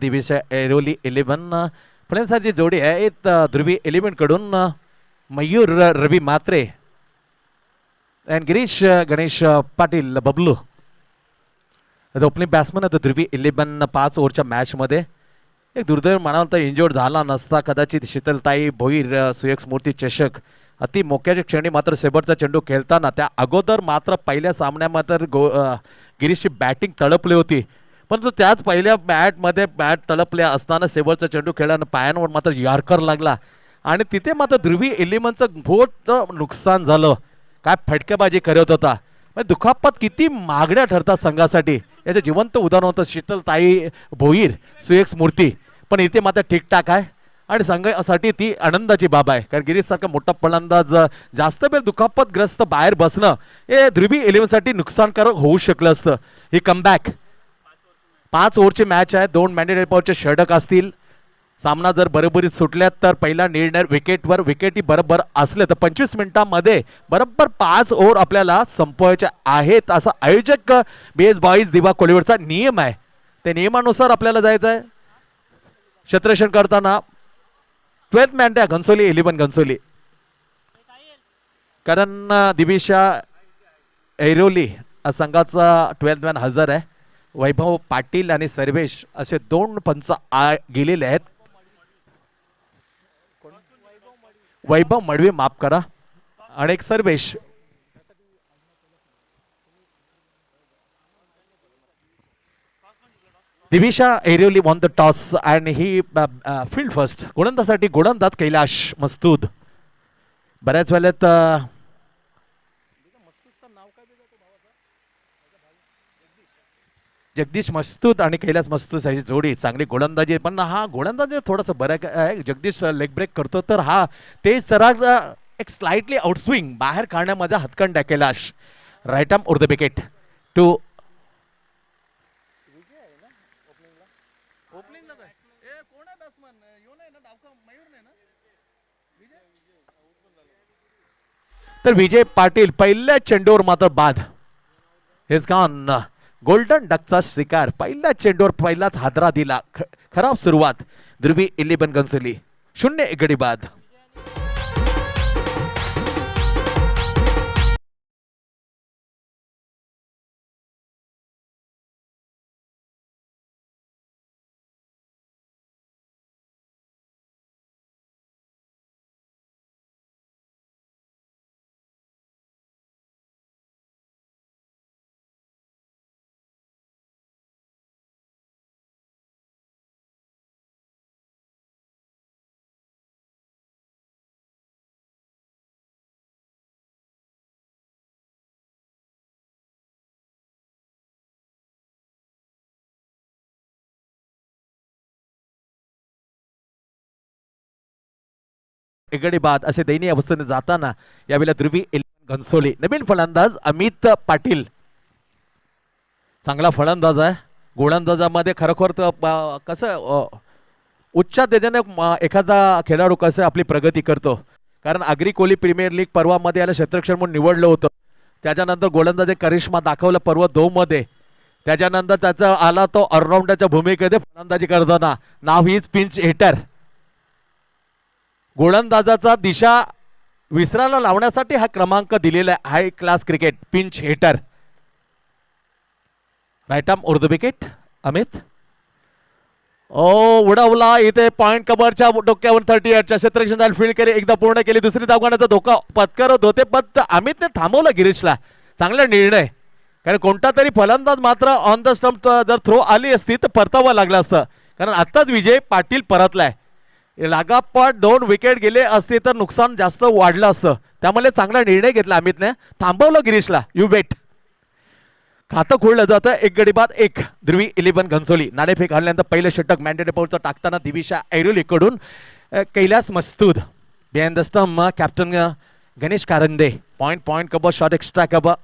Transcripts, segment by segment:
दिविश ऐरोली 11 फलंदाजी जोडी आहे ध्रुवी 11 कडून मयूर रवी मात्रे and Girish Ganesh Patil Bablu opening batsman आहे ध्रुवी 11 5 ओव्हरच्या मॅच मध्ये एक दुर्दैव म्हणाल तर इंजोर्ड झाला नसता कदाचित शीतलताई भोईर सुयश मूर्ती चषक अति मोक्याच्या क्षणी मात्र शेवटचा चेंडू खेळताना त्या अगोदर मात्र पहिल्या सामन्यामध्ये गिरीशची बॅटिंग तळपली होती परंतु त्याच पहिल्या बॅटमध्ये बॅट तळपल्या असताना शेवटचा चेंडू खेळल्यानं पायांवर मात्र यॉर्कर लागला आणि तिथे मात्र ध्रुवी 11चं मोठं नुकसान झालं काय फटकेबाजी करत होता दुखापत किती मागण्या ठरतात संघासाठी याचं जिवंत उदाहरण होतं शीतलताई भोईर सुयश मूर्ती पण इथे मात्र ठीकठाक आहे आणि संघासाठी ती आनंदाची बाब आहे कारण गिरीश सारखा मोठा फलंदाज जास्त वेळ दुखापतग्रस्त बाहेर बसणं हे ध्रुवी 11 साठी नुकसानकारक होऊ शकलं असतं ही कमबॅक 5 ओव्हरची मॅच आहे 2 मॅन्डेटरी पॉवरचे षटक असतील सामना जर बरोबरीत सुटल्यात तर पहिला निर्णय विकेटवर विकेटी बरोबर असले तर 25 मिनिटांमध्ये बरोबर 5 ओव्हर आपल्याला संपवायचे आहेत असं आयोजक बेस बॉईज दिवा कोळीवरचा नियम आहे त्या नियमानुसार आपल्याला जायचं आहे क्षेत्ररक्षण करताना 12th मॅन त्या घनसोली 11 घनसोली कारण दिविशा ऐरोली संघाचा 12th मॅन हजर आहे वैभव पाटील आणि सर्वेश असे 2 पंच गेलेले आहेत वैभव मडवी माफ करा आणि एक Sarvesh Divisha Airoli won the toss and he field first गोलंदाजासाठी गोलंदाज कैलाश मस्तूद बऱ्याच वेळेत जगदीश मस्तूद आणि कैलास मस्तूद याची जोडी चांगली गोलंदाजी पण हा गोलंदाजी थोडंसं बरं आहे जगदीश लेग ब्रेक करतो तर हा तेज जरा एक स्लाइटली आउटस्विंग बाहेर काढण्यामध्ये हतकंड आहे Kailash right arm over the wicket to तर विजय पाटील पहिल्या चेंडूवर मात्र बाद हेज गॉन गोल्डन डकचा शिकार पहिल्या चेंडूवर पहिलाच हादरा दिला खराब सुरुवात ध्रुवी 11 घनसोली 0 गडी बाद गडी बाद असे दयनीय अवस्थेने जाताना यावेळेला ध्रुवी 11 घनसोली नवीन फलंदाज अमित पाटील चांगला फलंदाज आहे गोलंदाजामध्ये खरोखर कसं उच्च त्याच्याने एखादा खेळाडू कसं आपली प्रगती करतो कारण आगरी कोली प्रीमियर लीग पर्वामध्ये याला क्षेत्ररक्षण म्हणून निवडलं होतं त्याच्यानंतर गोलंदाजी करिश्मा दाखवलं पर्व 2 मध्ये त्याच्यानंतर त्याचा आला तो ऑलराऊंडरच्या भूमिकेमध्ये फलंदाजी करताना नाव हीच पिंच हिटर गोलंदाजाचा दिशा विसरायला लावण्यासाठी हा क्रमांक दिलेला आहे high class cricket pinch hitter right arm over the wicket Amit उडवला इथे पॉइंट कव्हरच्या डोक्यावर 38च्या क्षेत्ररक्षण फील्ड केली एकदा पूर्ण केली दुसरी धावण्याचा धोका पत्करत होते पण अमितने थांबवलं गिरीशला चांगला निर्णय कारण कोणता तरी फलंदाज मात्र ऑन द स्टंप जर थ्रो आली असती तर परतावं लागलं असतं कारण आत्ताच विजय पाटील परतलाय लगापट 2 विकेट गेले असते तर नुकसान जास्त वाढलं असतं त्यामुळे चांगला निर्णय घेतला अमितने थांबवलं गिरीशला यू वेट खातं खोललं जातं 1 गडी बाद 1 ध्रुवी 11 घनसोली नाणेफेक हरल्यानंतर पहिलं षटक मॅन्डेटरी पॉवरचं टाकताना दिविशा ऐरोली कडून Kailas Mastud behind the stump captain Ganesh Karande point cover shot extra cover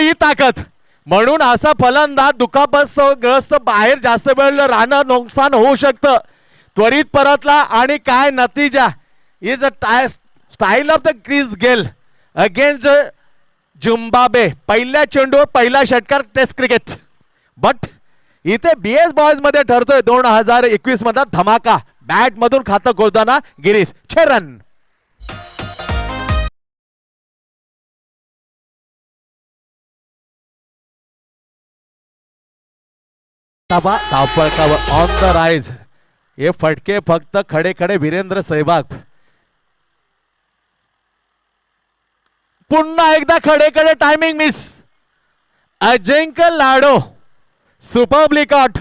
ही ताकद म्हणून असा फलंदाज दुखापतग्रस्त बाहेर जास्त वेळ राहणं नुकसान होऊ शकतं त्वरित परतला आणि काय नतीजा is a style of the Chris Gayle against Zimbabwe पहिल्या चेंडूवर पहिला षटकार टेस्ट क्रिकेट बट इथे बीएस बॉयज मध्ये ठरतोय 2021 मधला धमाका. बॅट मधून खातं खोलताना गिरीश 6 रन. धावफलकावर ऑन द राईज. हे फटके फक्त खडे खडे वीरेंद्र सहवाग. पुन्हा एकदा खडे खडे टायमिंग मिस. अजिंक्य लाडो सुपरबली कॉट.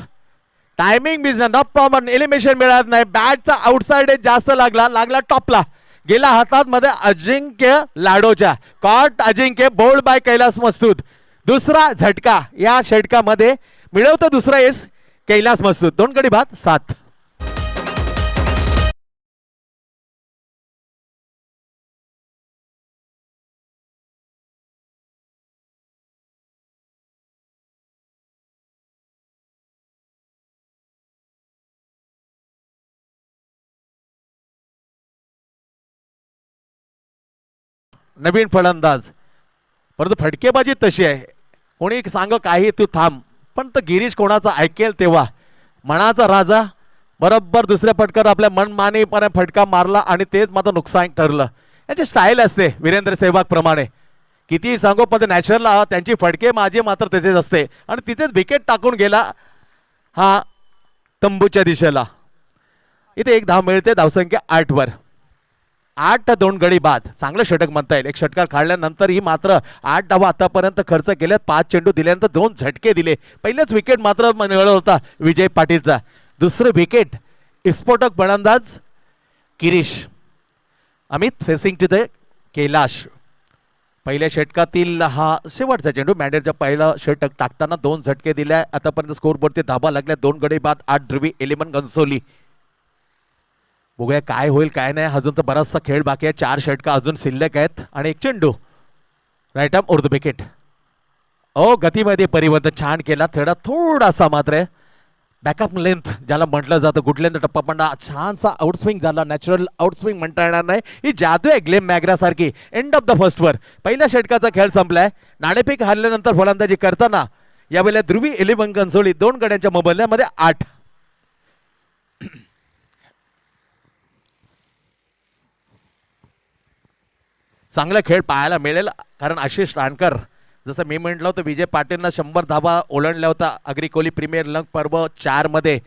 टायमिंग मिस न प्रॉपर एलिमिनेशन मिळत नाही. बॅटचा आउटसाइड जास्त लागला टॉपला गेला हातात मध्ये अजिंक्य लाडोच्या. कॉट अजिंक्य बोल्ड बाय कैलास मस्तूद. दुसरा झटका या षटकामध्ये मिळवतो दुसरा यश कैलास मस्तूद. 2 गडी बाद 7. नवीन फलंदाज परंतु फटकेबाजी तशी आहे. कोणी सांग काही तू थांब पण तो गिरीश कोणाचा ऐकेल तेव्हा. मनाचा राजा बरोबर दुसऱ्या फटकार आपल्या मनमानीपणे फटका मारला आणि तेच मात्र नुकसान ठरलं. याची स्टाईल असते वीरेंद्र सहवाग प्रमाणे. किती सांगो पण नॅचरल त्यांची फटके माझे मात्र तसेच असते आणि तिथेच विकेट टाकून गेला हा तंबूच्या दिशेला. इथे 1 धाव मिळते. धावसंख्या 8 वर. 8 2 गडी बाद. चांगलं षटक म्हणता येईल. एक षटकार काढल्यानंतर ही मात्र 8 धावा आतापर्यंत खर्च केल्यात. 5 चेंडू दिल्यानंतर 2 झटके दिले. पहिलेच विकेट मात्र मिळवला होता विजय पाटीलचा. दुसरं विकेट विस्फोटक फलंदाज Girish. Amit facing to the Kailash. पहिल्या षटकातील हा शेवटचा चेंडू. मॅन्डेटच्या पहिला षटक टाकताना 2 झटके दिल्या. आतापर्यंत स्कोरवरती धाबा लागल्या. 2 गडी बाद 8 ध्रुवी 11 घनसोली. बघूया काय होईल काय नाही. अजून तर बराचसा खेळ बाकी आहे. 4 षटका अजून शिल्लक आहेत आणि 1 चेंडू. राईट आर्म उर्द विकेट. गतीमध्ये परिवर्तन छान केला. थोडासा मात्र बॅकअप लेंथ ज्याला म्हटलं जातं गुड लेंथ टप्पा पण छानसा आउटस्विंग झाला. नॅचरल आउटस्विंग म्हणता येणार नाही. ही जादू आहे ग्लेम मॅग्रा सारखी. एंड ऑफ द फर्स्ट वर पहिल्या षटकाचा खेळ संपलाय. नाणेफेक हरल्यानंतर फलंदाजी करताना यावेळेला ध्रुवी 11 घनसोली 2 गड्यांच्या मोबदल्यामध्ये 8. चांगला खेळ पाहायला मिळेल कारण आशिष रानकर जसं मी म्हटलं होतं विजय पाटीलनं 100 धाबा ओलांडल्या होता अग्री कोहली प्रीमियर लीग पर्व 4 मध्ये.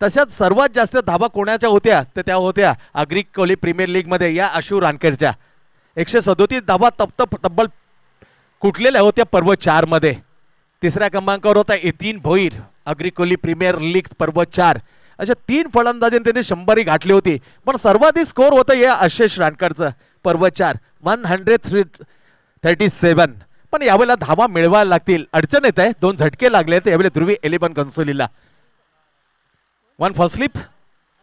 तशाच सर्वात जास्त धाबा कोणाच्या होत्या तर त्या होत्या अग्री कोहली प्रीमियर लीग मध्ये या आशु रानकरच्या. 137 धाबा तब्बल कुठलेल्या होत्या पर्व 4 मध्ये. तिसऱ्या क्रमांकावर होता यतीन भोईर अग्री कोहली प्रीमियर लीग पर्व 4. अशा 3 फलंदाजांनी त्यांनी 100 गाठली होती. पण सर्वाधिक स्कोर होतं या आशिष रानकरचं पर्व 4 137. पण यावेळेला धावा मिळवायला लागतील. अडचण येत आहे. 2 झटके लागले तर यावेळेला ध्रुवी 11 घनसोलीला. 1 first slip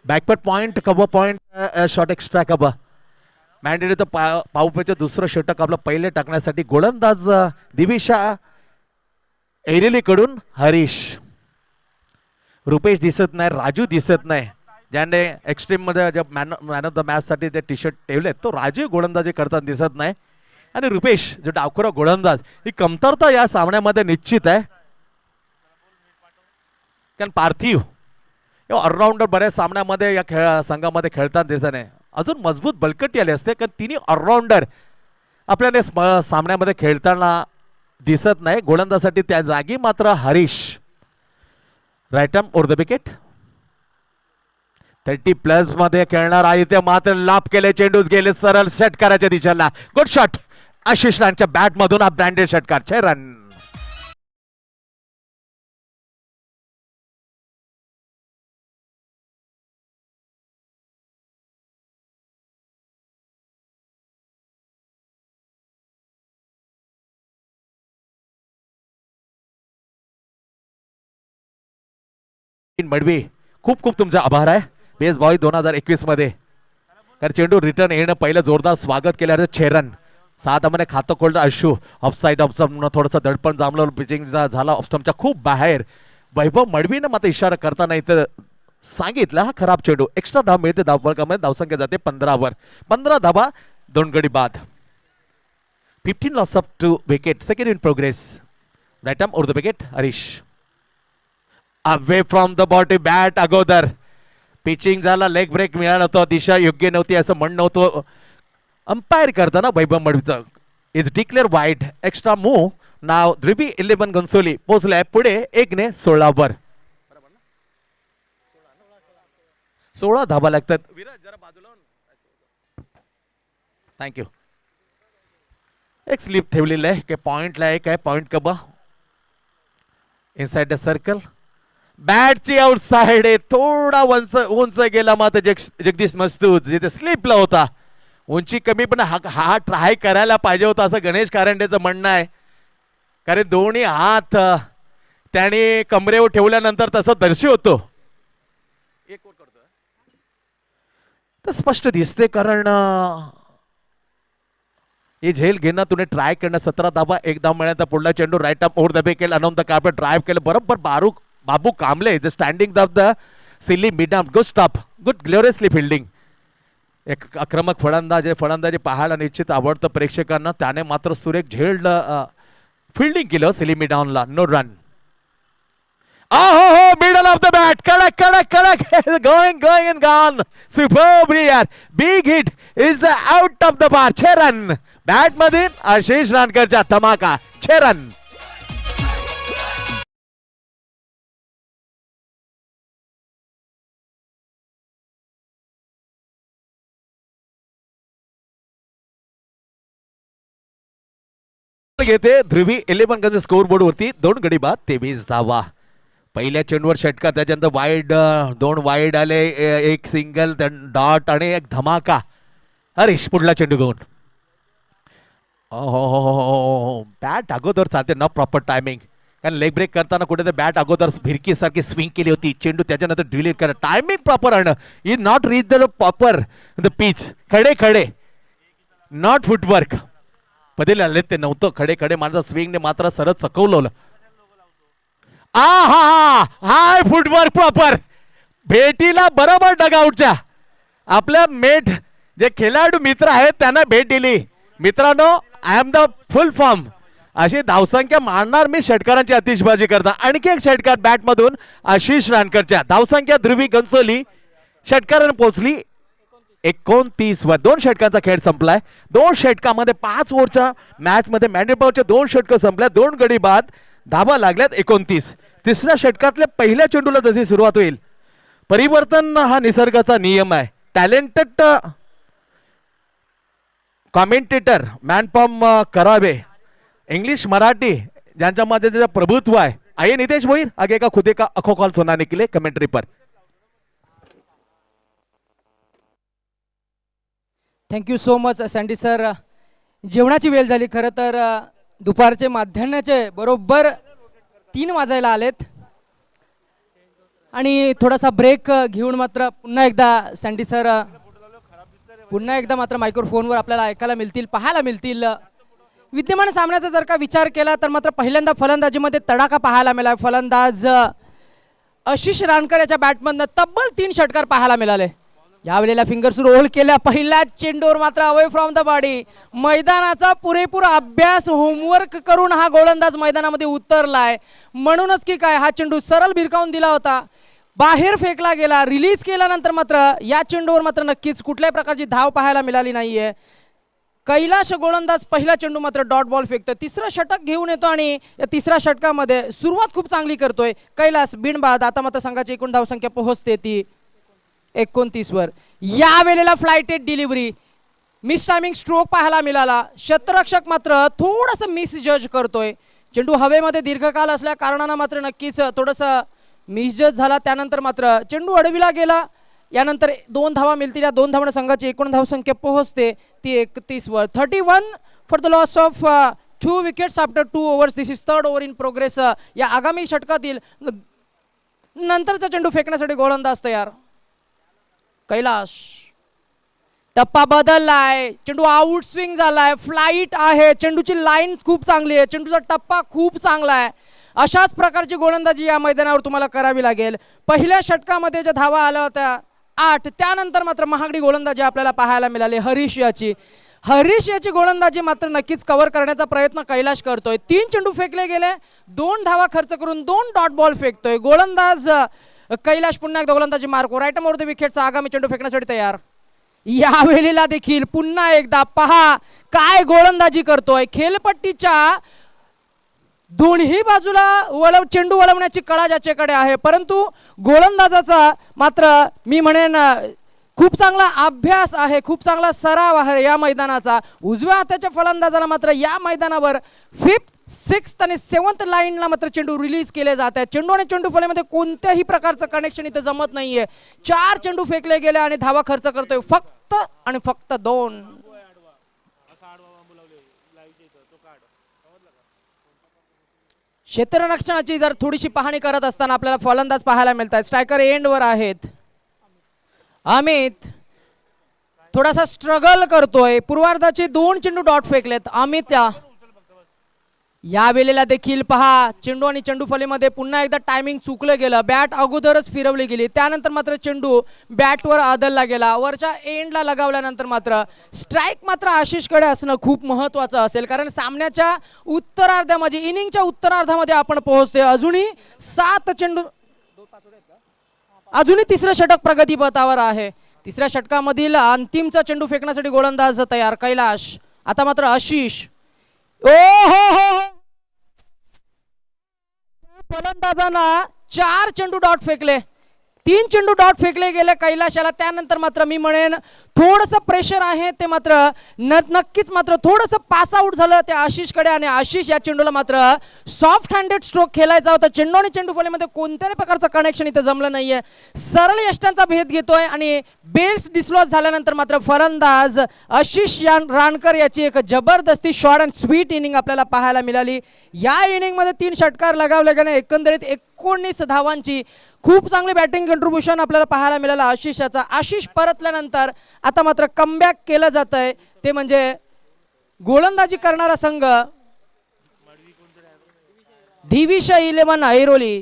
backward point cover point shot extra cover. मॅन्डेट पावपेचं दुसरं षटक आपलं पहिले टाकण्यासाठी गोलंदाज दिविशा एरेली कडून हरीश. रुपेश दिसत नाही. राजू दिसत नाही. ज्याने एक्स्ट्रीम मध्ये जब मॅन ऑफ द मॅच साठी ते टी शर्ट ठेवलेत तो राजू गोलंदाजी करताना दिसत नाही. आणि रुपेश जो डावखुरा गोलंदाज ही कमतरता या सामन्यामध्ये निश्चित आहे. कारण पार्थिव ऑलराऊंडर बऱ्याच सामन्यामध्ये या संघामध्ये खेळताना दिसत नाही. अजून मजबूत बलकटी आली असते कारण तिन्ही ऑलराऊंडर आपल्याला सामन्यामध्ये खेळताना दिसत नाही. गोलंदाजासाठी त्या जागी मात्र Harish. Right arm over the wicket. 30+ मध्ये खेळणार आहे ते मात्र लाभ केले. चेंडूच गेले सरळ षटकाराच्या दिशेला. गुड शॉट आशिष रानच्या बॅट मधून हा ब्रँडेड षटकार. 6 रन. मडवी खूप खूप तुमचा आभार आहे. बेस बॉय 2021 मध्ये कारण चेंडू रिटर्न येणं पहिलं जोरदार स्वागत केलं. 6 रन. 7 मध्ये खातं खोललं अशू. ऑफसाईड ऑफस्टम्प थोडंसं दडपण जांभलं. पिचिंग झाला ऑफस्टम्पच्या खूप बाहेर. वैभव मडवीनं मात्र इशारा करताना इथं सांगितलं हा खराब चेंडू. एक्स्ट्रा धाव मिळते. धावफलकामध्ये धावसंख्या जाते 15 वर. 15 धावा 2 गडी बाद. 15 loss of 2 wicket. Second in progress. Right arm over the wicket Harish. Away from the body bat अगोदर पिचिंग झाला, लेग ब्रेक मिळाला होता, दिशा योग्य नव्हती असं म्हणणं होतं अंपायर करताना वैभव मडवीचं. Is declare wide. Extra move. नाव ध्रुवी 11 घनसोली पोहोचलाय पुढे 1ने 16 वर. 16 धाबा लागतात. जरा बाजूला थँक्यू. एक स्लिप ठेवलेलं आहे काय पॉइंटला आहे काय पॉइंट कबा इनसाइड द सर्कल. बॅटची आउटसाइड आहे, थोडा उंच गेला मात्र जगदीश मस्तूद जिथे स्लिपला होता. उंची कमी पण हा ट्राय करायला पाहिजे होता असं गणेश कारंडेचं म्हणणं आहे. कारण दोन्ही हात त्याने कमरेवर ठेवल्यानंतर तसं दर्शी होतो. तर स्पष्ट दिसते कारण हे झेल घेणं तुम्ही ट्राय करणं. 17 धाबा, 1 धाव मिळाला. पुढला चेंडू राईट अप ओव्हर द बे केला, अनॉन द कार्पेट ड्राईव्ह केलं बरोबर. Babu Kamble the standing the silly mid arm. Good stop, good gloriously fielding. एक आक्रमक फलंदाजी पाहायला निश्चित आवडतं प्रेक्षकांना. त्याने मात्र सुरेख झेल फिल्डिंग केलं सिली मिड ऑनला. No run. Oh, middle of the bat, correct, going and gone. Superb यार. Big hit is out of the bar. 6 run. Bat मध्ये आशिष रानकरचा धमाका. 6 रन. घेते ध्रुवी 11 गज स्कोर बोर्ड वरती 2 गडी बाद 23 धावा. पहिल्या चेंडूवर षटकार, त्याच्यानंतर वाईड 2 वाईड आले, 1 सिंगल डॉट आणि 1 धमाका. हरीश पुढला चेंडू घेऊन. बॅट अगोदर चालते न प्रॉपर टायमिंग. कारण लेग ब्रेक करताना कुठे बॅट अगोदर भिरकी सारखी स्विंग केली होती. चेंडू त्याच्यानंतर डिलीट करा. टायमिंग प्रॉपर आणणं. Is not reach the proper the pitch. खडे नॉट फुटवर्क. पदेले आले ते नव्हतं. खडे माझं स्विंगने मात्र सरळ चकवलं. हाय फुटवर्क प्रॉपर. भेटीला बरोबर डगआउटच्या आपल्या मेट जे खेळाडू मित्र आहेत त्यांना भेट दिली. मित्रांनो, I am the full form. अशी धावसंख्या मारणार मी षटकारांची आतिषबाजी करता. आणखी एक षटकार बॅट मधून आशिष रानकरच्या. धावसंख्या ध्रुवी घनसोली षटकारांना पोहोचली 29 वर. 2 षटकांचा खेळ संपलाय. 2 षटकामध्ये 5 ओव्हरच्या मॅच मध्ये मॅन्डेपावरचे 2 षटक संपल्या. 2 गडी बाद. धाबा लागल्यात 29. तिसऱ्या षटकातल्या पहिल्या चेंडूला जशी सुरुवात होईल. परिवर्तन हा निसर्गाचा नियम आहे. टॅलेंटेड कॉमेंटेटर मॅनपॉम करावे. इंग्लिश मराठी ज्यांच्यामध्ये त्याचं प्रभुत्व आहे. आइए नितेश भोईर आगे का खुदे का अखो कॉल सुनाने के लिए कमेंट्री पर. Thank you so much Sandy sir. जेवणाची वेळ झाली. खरं तर दुपारचे माध्यान्हाचे बरोबर 3 वाजायला आलेत आणि थोडासा ब्रेक घेऊन मात्र पुन्हा एकदा मात्र मायक्रोफोनवर आपल्याला ऐकायला मिळतील, पाहायला मिळतील. विद्यमान सामन्याचा जर का विचार केला तर मात्र पहिल्यांदा फलंदाजीमध्ये तडाखा पाहायला मिळाला. फलंदाज आशिष रानकर याच्या बॅटमधनं तब्बल 3 षटकार पाहायला मिळाले. यावेळेला फिंगर्स रोल केल्या. पहिल्या चेंडूवर मात्र अवे फ्रॉम द बॉडी. मैदानाचा पुरेपूर अभ्यास होमवर्क करून हा गोलंदाज मैदानामध्ये उतरलाय. म्हणूनच की काय हा चेंडू सरळ भिरकावून दिला होता, बाहेर फेकला गेला. रिलीज केल्यानंतर मात्र या चेंडूवर मात्र नक्कीच कुठल्याही प्रकारची धाव पाहायला मिळाली नाहीये. कैलाश गोलंदाज पहिला चेंडू मात्र डॉट बॉल फेकतो. तिसरं षटक घेऊन येतो आणि या तिसऱ्या षटकामध्ये सुरुवात खूप चांगली करतोय कैलास. बिनबाद. आता मात्र संघाची एकूण धावसंख्या पोहोचते ती 29 वर. या वेळेला flighted delivery, miss timing stroke पाहायला मिळाला. क्षेत्ररक्षक मात्र थोडंसं मिस जज करतोय. चेंडू हवेमध्ये दीर्घकाल असल्या कारणानं मात्र नक्कीच थोडंसं मिसजज झाला. त्यानंतर मात्र चेंडू अडविला गेला. यानंतर 2 धावा मिळतील. या 2 धावांना संघाची एकूण धावसंख्या पोहोचते ती 31 वर. 31 for the loss of 2 wickets after 2 overs. This is 3rd over in progress. या आगामी षटकातील नंतरचा चेंडू फेकण्यासाठी गोलंदाज तयार. कैलाश. टप्पा बदललाय. चेंडू आउट स्विंग झालाय. फ्लाईट आहे. चेंडूची लाईन खूप चांगली आहे. चेंडूचा टप्पा खूप चांगला आहे. अशाच प्रकारची गोलंदाजी या मैदानावर तुम्हाला करावी लागेल. पहिल्या षटकामध्ये ज्या धावा आल्या होत्या 8, त्यानंतर मात्र महागडी गोलंदाजी आपल्याला पाहायला मिळाली हरीश याची. हरीश याची गोलंदाजी मात्र नक्कीच कव्हर करण्याचा प्रयत्न कैलाश करतोय. 3 चेंडू फेकले गेले, 2 धावा खर्च करून 2 डॉट बॉल फेकतोय गोलंदाज कैलाश. पुन्हा एकदा गोलंदाजी मार्क राईट मोर द विकेटचा आगामी चेंडू फेकण्यासाठी तयार. यावेळेला देखील पुन्हा एकदा पहा काय गोलंदाजी करतोय. खेळपट्टीच्या दोन्ही बाजूला चेंडू वळवण्याची कळा ज्याच्याकडे आहे, परंतु गोलंदाजाचा मात्र मी म्हणेन खूप चांगला अभ्यास आहे, खूप चांगला सराव आहे या मैदानाचा. उजव्या हाताच्या फलंदाजाला मात्र या मैदानावर 5th, 6th आणि 7th लाईनला मात्र चेंडू रिलीज केले जात आहेत. चेंडू आणि चेंडू फलीमध्ये कोणत्याही प्रकारचं कनेक्शन इथं जमत नाहीये. 4 चेंडू फेकले गेले आणि धावा खर्च करतोय फक्त आणि फक्त 2. क्षेत्ररक्षणाची जर थोडीशी पाहणी करत असताना आपल्याला फलंदाज पाहायला मिळत आहेत. स्ट्रायकर एंडवर आहेत. अमित थोडासा स्ट्रगल करतोय. पूर्वार्धाचे 2 चेंडू डॉट फेकलेत अमित. या वेळेला देखील पहा चेंडू आणि चेंडू फलीमध्ये पुन्हा एकदा टायमिंग चुकलं गेलं. बॅट अगोदरच फिरवली गेली, त्यानंतर मात्र चेंडू बॅटवर आदळला गेला. वरच्या एंडला लगावल्यानंतर मात्र स्ट्राईक मात्र आशिषकडे असणं खूप महत्त्वाचं असेल, कारण सामन्याच्या उत्तरार्धामध्ये इनिंगच्या उत्तरार्धामध्ये आपण पोहोचतोय. अजूनही 7 चेंडू, अजूनही तिसरं षटक प्रगतीपथावर आहे. तिसऱ्या षटकामधील अंतिमचा चेंडू फेकण्यासाठी गोलंदाज तयार कैलाश. आता मात्र आशिष. ओ हो फलंदाजांना 4 चेंडू डॉट फेकले, 3 चेंडू डॉट फेकले गेले कैलाशाला. त्यानंतर मात्र मी म्हणेन थोडंसं प्रेशर आहे ते मात्र नक्कीच मात्र थोडंसं पास आउट झालं त्या आशिषकडे. आणि आशिष या चेंडूला मात्र सॉफ्ट हँडेड स्ट्रोक खेळायचा होता. चेंडू आणि चेंडू फलीमध्ये कोणत्याही प्रकारचं कनेक्शन इथं जमलं नाहीये. सरळ यष्टांचा भेद घेतोय आणि बेल्स डिस्लॉज झाल्यानंतर मात्र फलंदाज आशिष रानकर याची एक जबरदस्ती शॉर्ट अँड स्वीट इनिंग आपल्याला पाहायला मिळाली. या इनिंगमध्ये 3 षटकार लगावले गेले, एकंदरीत 19 धावांची खूप चांगली बॅटिंग कंट्रीब्युशन आपल्याला पाहायला मिळालं आशिषाचा. आशिष परतल्यानंतर आता मात्र कमबॅक केलं जात आहे, ते म्हणजे गोलंदाजी करणारा संघ दिविशा 11 ऐरोली.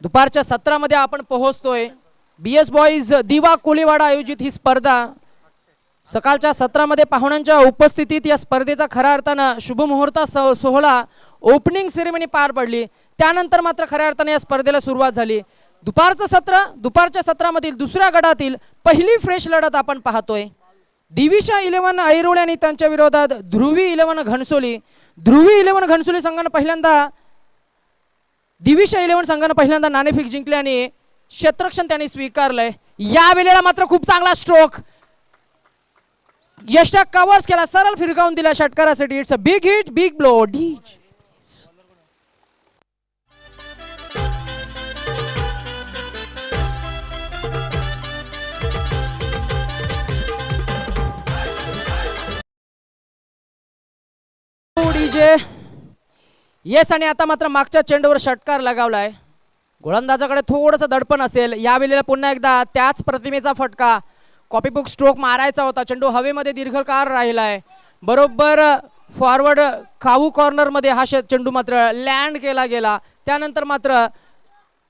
दुपारच्या सत्रामध्ये आपण पोहोचतोय. BS बॉईज दिवा कोलीवाडा आयोजित ही स्पर्धा. सकाळच्या सत्रामध्ये पाहुण्यांच्या उपस्थितीत या स्पर्धेचा खऱ्या अर्थानं शुभमुहूर्त सोहळा ओपनिंग सेरेमनी पार पडली. त्यानंतर मात्र खऱ्या अर्थाने या स्पर्धेला सुरुवात झाली. दुपारचं सत्र, दुपारच्या सत्रामधील दुसऱ्या गटातील पहिली फ्रेश लढत आपण पाहतोय. दिविशा 11 ऐरोळे आणि त्यांच्या विरोधात ध्रुवी 11 घनसोली. ध्रुवी 11 घनसोली संघानं पहिल्यांदा दिविशा 11 संघानं पहिल्यांदा नाणेफेक जिंकले आणि क्षेत्ररक्षण त्यांनी स्वीकारलंय. या वेळेला मात्र खूप चांगला स्ट्रोक यष्टा कव्हर्स केला, सरळ फिरकावून दिला षटकारासाठी. It's a big hit, big blow. DJ yes. आणि आता मात्र मागच्या चेंडूवर षटकार लगावलाय. गोलंदाजाकडे थोडंसं दडपण असेल. यावेळेला पुन्हा एकदा त्याच प्रतिमेचा फटका, कॉपीबुक स्ट्रोक मारायचा होता. चेंडू हवेमध्ये दीर्घकाळ राहिलाय. बरोबर फॉरवर्ड खाऊ कॉर्नरमध्ये हा चेंडू मात्र लँड केला गेला. त्यानंतर मात्र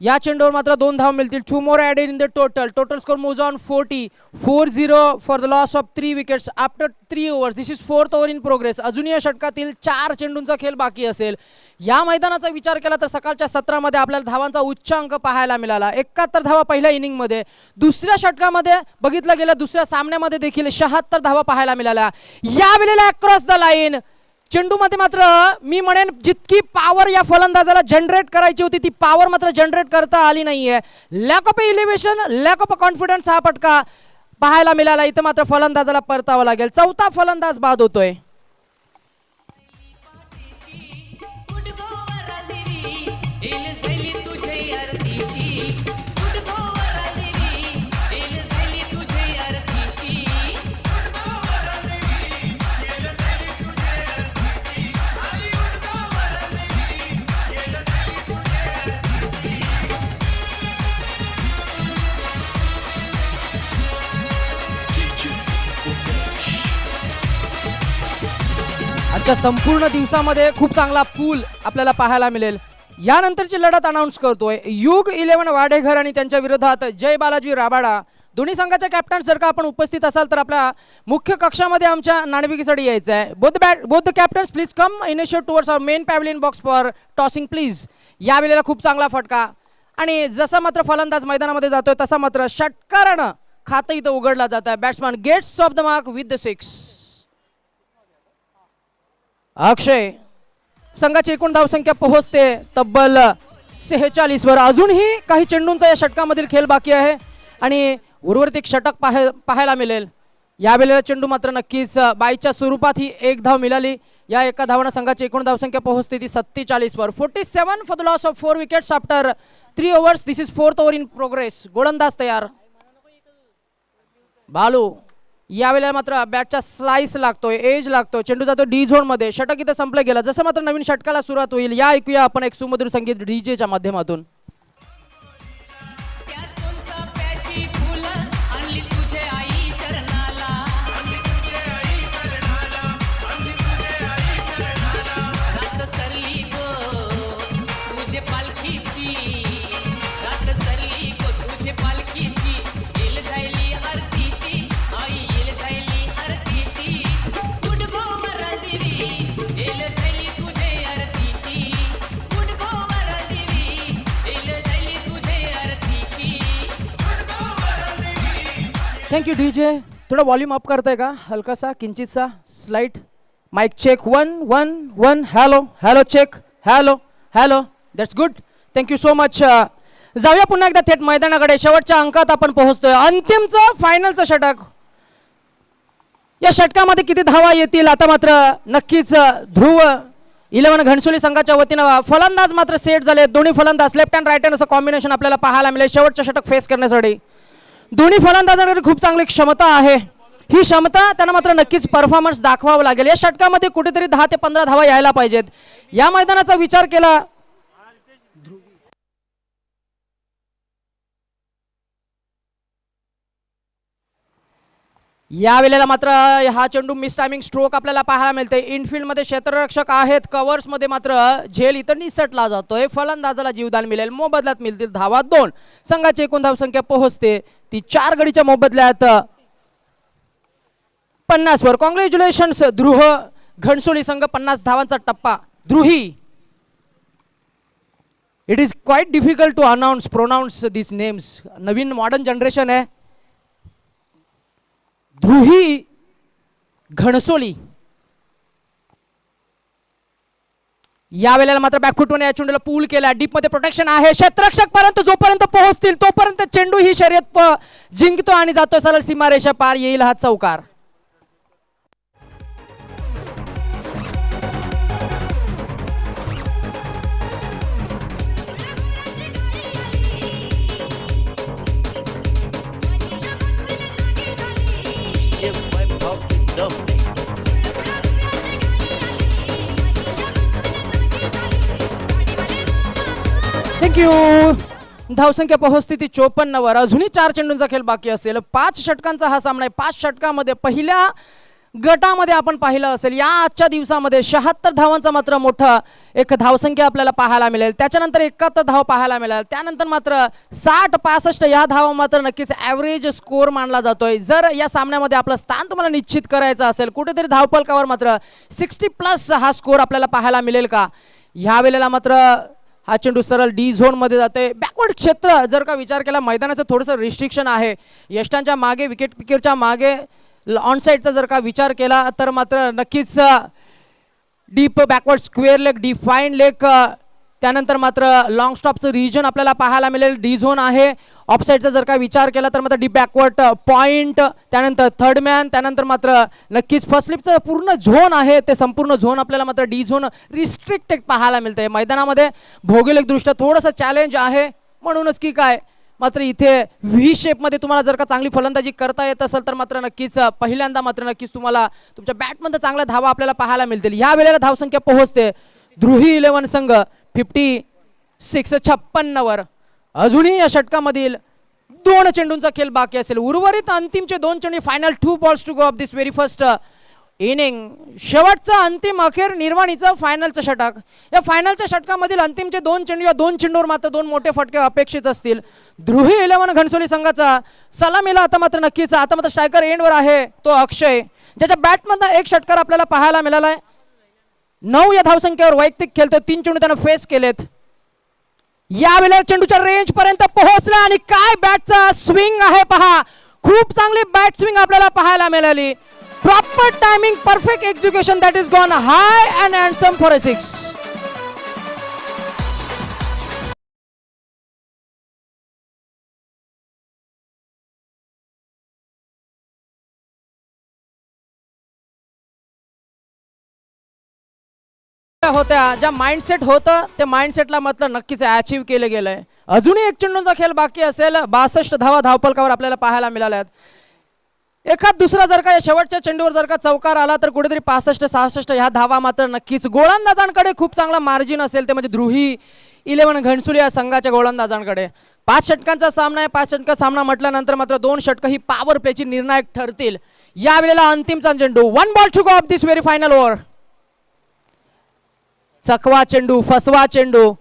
या चेंडूवर मात्र 2 धावा मिळतील. 2 more added in the total score moves on 40 for the loss of 3 wickets after 3 overs. This is 4th over in progress. अजूनही या षटकातील 4 चेंडूंचा खेळ बाकी असेल. या मैदानाचा विचार केला तर सकाळच्या सत्रामध्ये आपल्याला धावांचा उच्चांक पाहायला मिळाला. 71 धावा पहिल्या इनिंगमध्ये. दुसऱ्या षटकामध्ये बघितलं गेलं, दुसऱ्या सामन्यामध्ये देखील 76 धावा पाहायला मिळाल्या. या वेळेला अक्रॉस द लाईन चेंडूमध्ये मात्र मी म्हणेन जितकी पॉवर या फलंदाजाला जनरेट करायची होती ती पॉवर मात्र जनरेट करता आली नाहीये. Lack of elevation, lack of confidence हा फटका पाहायला मिळाला. इथं मात्र फलंदाजाला परतावं लागेल. 4था फलंदाज बाद होतोय. आजच्या संपूर्ण दिवसामध्ये खूप चांगला पूल आपल्याला पाहायला मिळेल. यानंतरची लढत अनाउन्स करतोय. युग 11 वाडेघर आणि त्यांच्या विरोधात जय बालाजी राबाडा. दोन्ही संघाच्या कॅप्टन जर का आपण उपस्थित असाल तर आपल्या मुख्य कक्षामध्ये आमच्या नाणेफेकीसाठी यायचं आहे. Both the captains please come initiate towards our main pavilion box for tossing please. या वेळेला खूप चांगला फटका आणि जसा मात्र फलंदाज मैदानामध्ये जातोय तसा मात्र षटकारानं खातं इथं उघडला जात आहे. Batsman gets off the mark with the 6. Akshay संघाची एकूण धावसंख्या पोहोचते तब्बल 46 वर. अजूनही काही चेंडूंचा या षटकामधील खेळ बाकी आहे आणि उर्वरित षटक पाहायला मिळेल. यावेळेला चेंडू मात्र नक्कीच बाईच्या स्वरूपात ही एक धाव मिळाली. या एका धावानं संघाची एकूण धावसंख्या पोहोचते ती 47 वर. 47 for the loss of 4 wickets after 3 overs. This is 4th over in progress. गोलंदाज तयार. बालू यावेळेला मात्र बॅटचा स्लाइस लागतोय, एज लागतोय. चेंडू जातो डी झोन मध्ये. षटक इथं संपलं गेलं. जसं मात्र नवीन षटकाला सुरुवात होईल या ऐकूया आपण एक सुमधुर संगीत डीजेच्या माध्यमातून. Thank you DJ. थोडा वॉल्यूम अप करताय का हलकासा किंचितसा slight. Mic check 1 1 1. Hello hello check. Hello hello. That's good. Thank you so much. जाऊया पुन्हा एकदा थेट मैदानाकडे. शेवटच्या अंकात आपण पोहोचतोय. अंतिमचं फायनलचं षटक. या षटकामध्ये किती धावा येतील आता मात्र नक्कीच ध्रुव 11 घणसोली संघाच्या वतीनं फलंदाज मात्र सेट झाले. दोन्ही फलंदाज लेफ्ट हँड राईट हँड असं कॉम्बिनेशन आपल्याला पाहायला मिळेल शेवटचं षटक फेस करण्यासाठी. दोन्ही फलंदाजांकडे खूप चांगली क्षमता आहे. ही क्षमता त्यांना मात्र नक्कीच परफॉर्मन्स दाखवावं लागेल. या षटकामध्ये कुठेतरी 10 ते 15 धावा यायला पाहिजेत. या मैदानाचा विचार केला या वेळेला मात्र हा चेंडू मिस टायमिंग स्ट्रोक आपल्याला पाहायला मिळते. इनफिल्ड मध्ये क्षेत्ररक्षक आहेत. कव्हर्स मध्ये मात्र झेल इथं निसटला जातोय. फलंदाजाला जीवदान मिळेल. मोबदल्यात मिळतील धावा 2. संघाची एकूण धावसंख्या पोहोचते ती 4 गडीच्या मोबदल्यात 50 वर. कॉंग्रॅच्युलेशन्स ध्रुव घणसोली संघ 50 धावांचा टप्पा. Dhruhi it is quite difficult to pronounce this names. नवीन मॉडर्न जनरेशन आहे. ध्रुही घणसोली या वेळेला मात्र बॅकफुटने या चेंडूला पूल केला. डीप मध्ये प्रोटेक्शन आहे. क्षेत्ररक्षक पर्यंत जोपर्यंत पोहोचतील तोपर्यंत चेंडू ही शर्यत जिंकतो आणि जातो सरळ सीमारेषा पार. येईल हा चौकार. थँक्यू. धावसंख्या पोहोचते ती 54 वर. अजूनही 4 चेंडूंचा खेळ बाकी असेल. 5 षटकांचा हा सामना आहे. 5 षटकामध्ये पहिल्या गटामध्ये आपण पाहिलं असेल या आजच्या दिवसामध्ये 76 धावांचा मात्र मोठा एक धावसंख्या आपल्याला पाहायला मिळेल. त्याच्यानंतर 71 धाव पाहायला मिळेल. त्यानंतर मात्र 60-65 या धावा मात्र नक्कीच ॲव्हरेज स्कोअर मानला जातोय. जर या सामन्यामध्ये आपलं स्थान तुम्हाला निश्चित करायचं असेल कुठेतरी धावफलकावर मात्र 60+ हा स्कोअर आपल्याला पाहायला मिळेल का. ह्या वेळेला मात्र हा चेंडू सरळ डी झोन मध्ये जाते. बॅकवर्ड क्षेत्र जर का विचार केला मैदानाचं थोडंसं रिस्ट्रिक्शन आहे. यष्टांच्या मागे विकेट किपरच्या मागे ऑन साईडचा जर का विचार केला तर मात्र नक्कीच deep backward square leg define leg त्यानंतर मात्र लॉंग स्टॉपचं रिजन आपल्याला पाहायला मिळेल. डी झोन आहे. ऑफसाईडचा जर का विचार केला तर मात्र डीप बॅकवर्ड पॉईंट त्यानंतर थर्ड मॅन त्यानंतर मात्र नक्कीच फर्स्ट स्लिपचं पूर्ण झोन आहे ते संपूर्ण झोन आपल्याला मात्र डी झोन रिस्ट्रिक्टेड पाहायला मिळतंय. मैदानामध्ये भौगोलिकदृष्ट्या थोडंसं चॅलेंज आहे म्हणूनच की काय मात्र इथे व्ही शेपमध्ये तुम्हाला जर का चांगली फलंदाजी करता येत असेल तर मात्र नक्कीच पहिल्यांदा मात्र नक्कीच तुम्हाला तुमच्या बॅटमध्ये चांगल्या धावा आपल्याला पाहायला मिळतील. ह्या वेळेला धावसंख्या पोहोचते ध्रुही 11 संघ 56 वर. अजूनही या षटकामधील 2 चेंडूंचा खेळ बाकी असेल. उर्वरित अंतिमचे 2 चेंडू final 2 balls to go of this very first inning शेवटचं अंतिम अखेर निर्वाणीचं फायनलचं षटक. या फायनलच्या षटकामधील अंतिमचे 2 चेंडू या 2 चेंडूवर मात्र 2 मोठे फटके अपेक्षित असतील. ध्रुवी 11 घनसोली संघाचा सलामीला आता मात्र नक्कीच. आता मात्र स्ट्रायकर एंडवर आहे तो अक्षय, ज्याच्या बॅटमधनं एक षटकार आपल्याला पाहायला मिळाला आहे. 9 या धावसंख्येवर वैयक्तिक खेळतो. 3 चेंडू त्यानं फेस केलेत. यावेळेला चेंडूच्या रेंज पर्यंत पोहोचला आणि काय बॅटचा स्विंग आहे पहा. खूप चांगली बॅट स्विंग आपल्याला पाहायला मिळाली. Proper timing, perfect execution, that is gone high and handsome for a 6. होत्या ज्या माइंडसेट होतं ते माइंडसेटला मात्र नक्कीच अचीव केलं गेलंय. अजूनही एक चेंडूचा खेळ बाकी असेल. 62 धावा धावपलकावर आपल्याला पाहायला मिळाल्यात. एखाद दुसरा जर का या शेवटच्या चेंडूवर जर का चौकार आला तर कुठेतरी 65-66 ह्या धावा मात्र नक्कीच. गोलंदाजांकडे खूप चांगला मार्जिन असेल ते म्हणजे ध्रुवी 11 घनसोली या संघाच्या गोलंदाजांकडे. 5 षटकांचा सामना आहे. 5 षटका सामना म्हटल्यानंतर मात्र 2 षटकं ही पॉवर प्लेची निर्णायक ठरतील. यावेळेला अंतिमचा चेंडू. 1 ball to go of this very final over. चकवा चेंडू, फसवा चेंडू.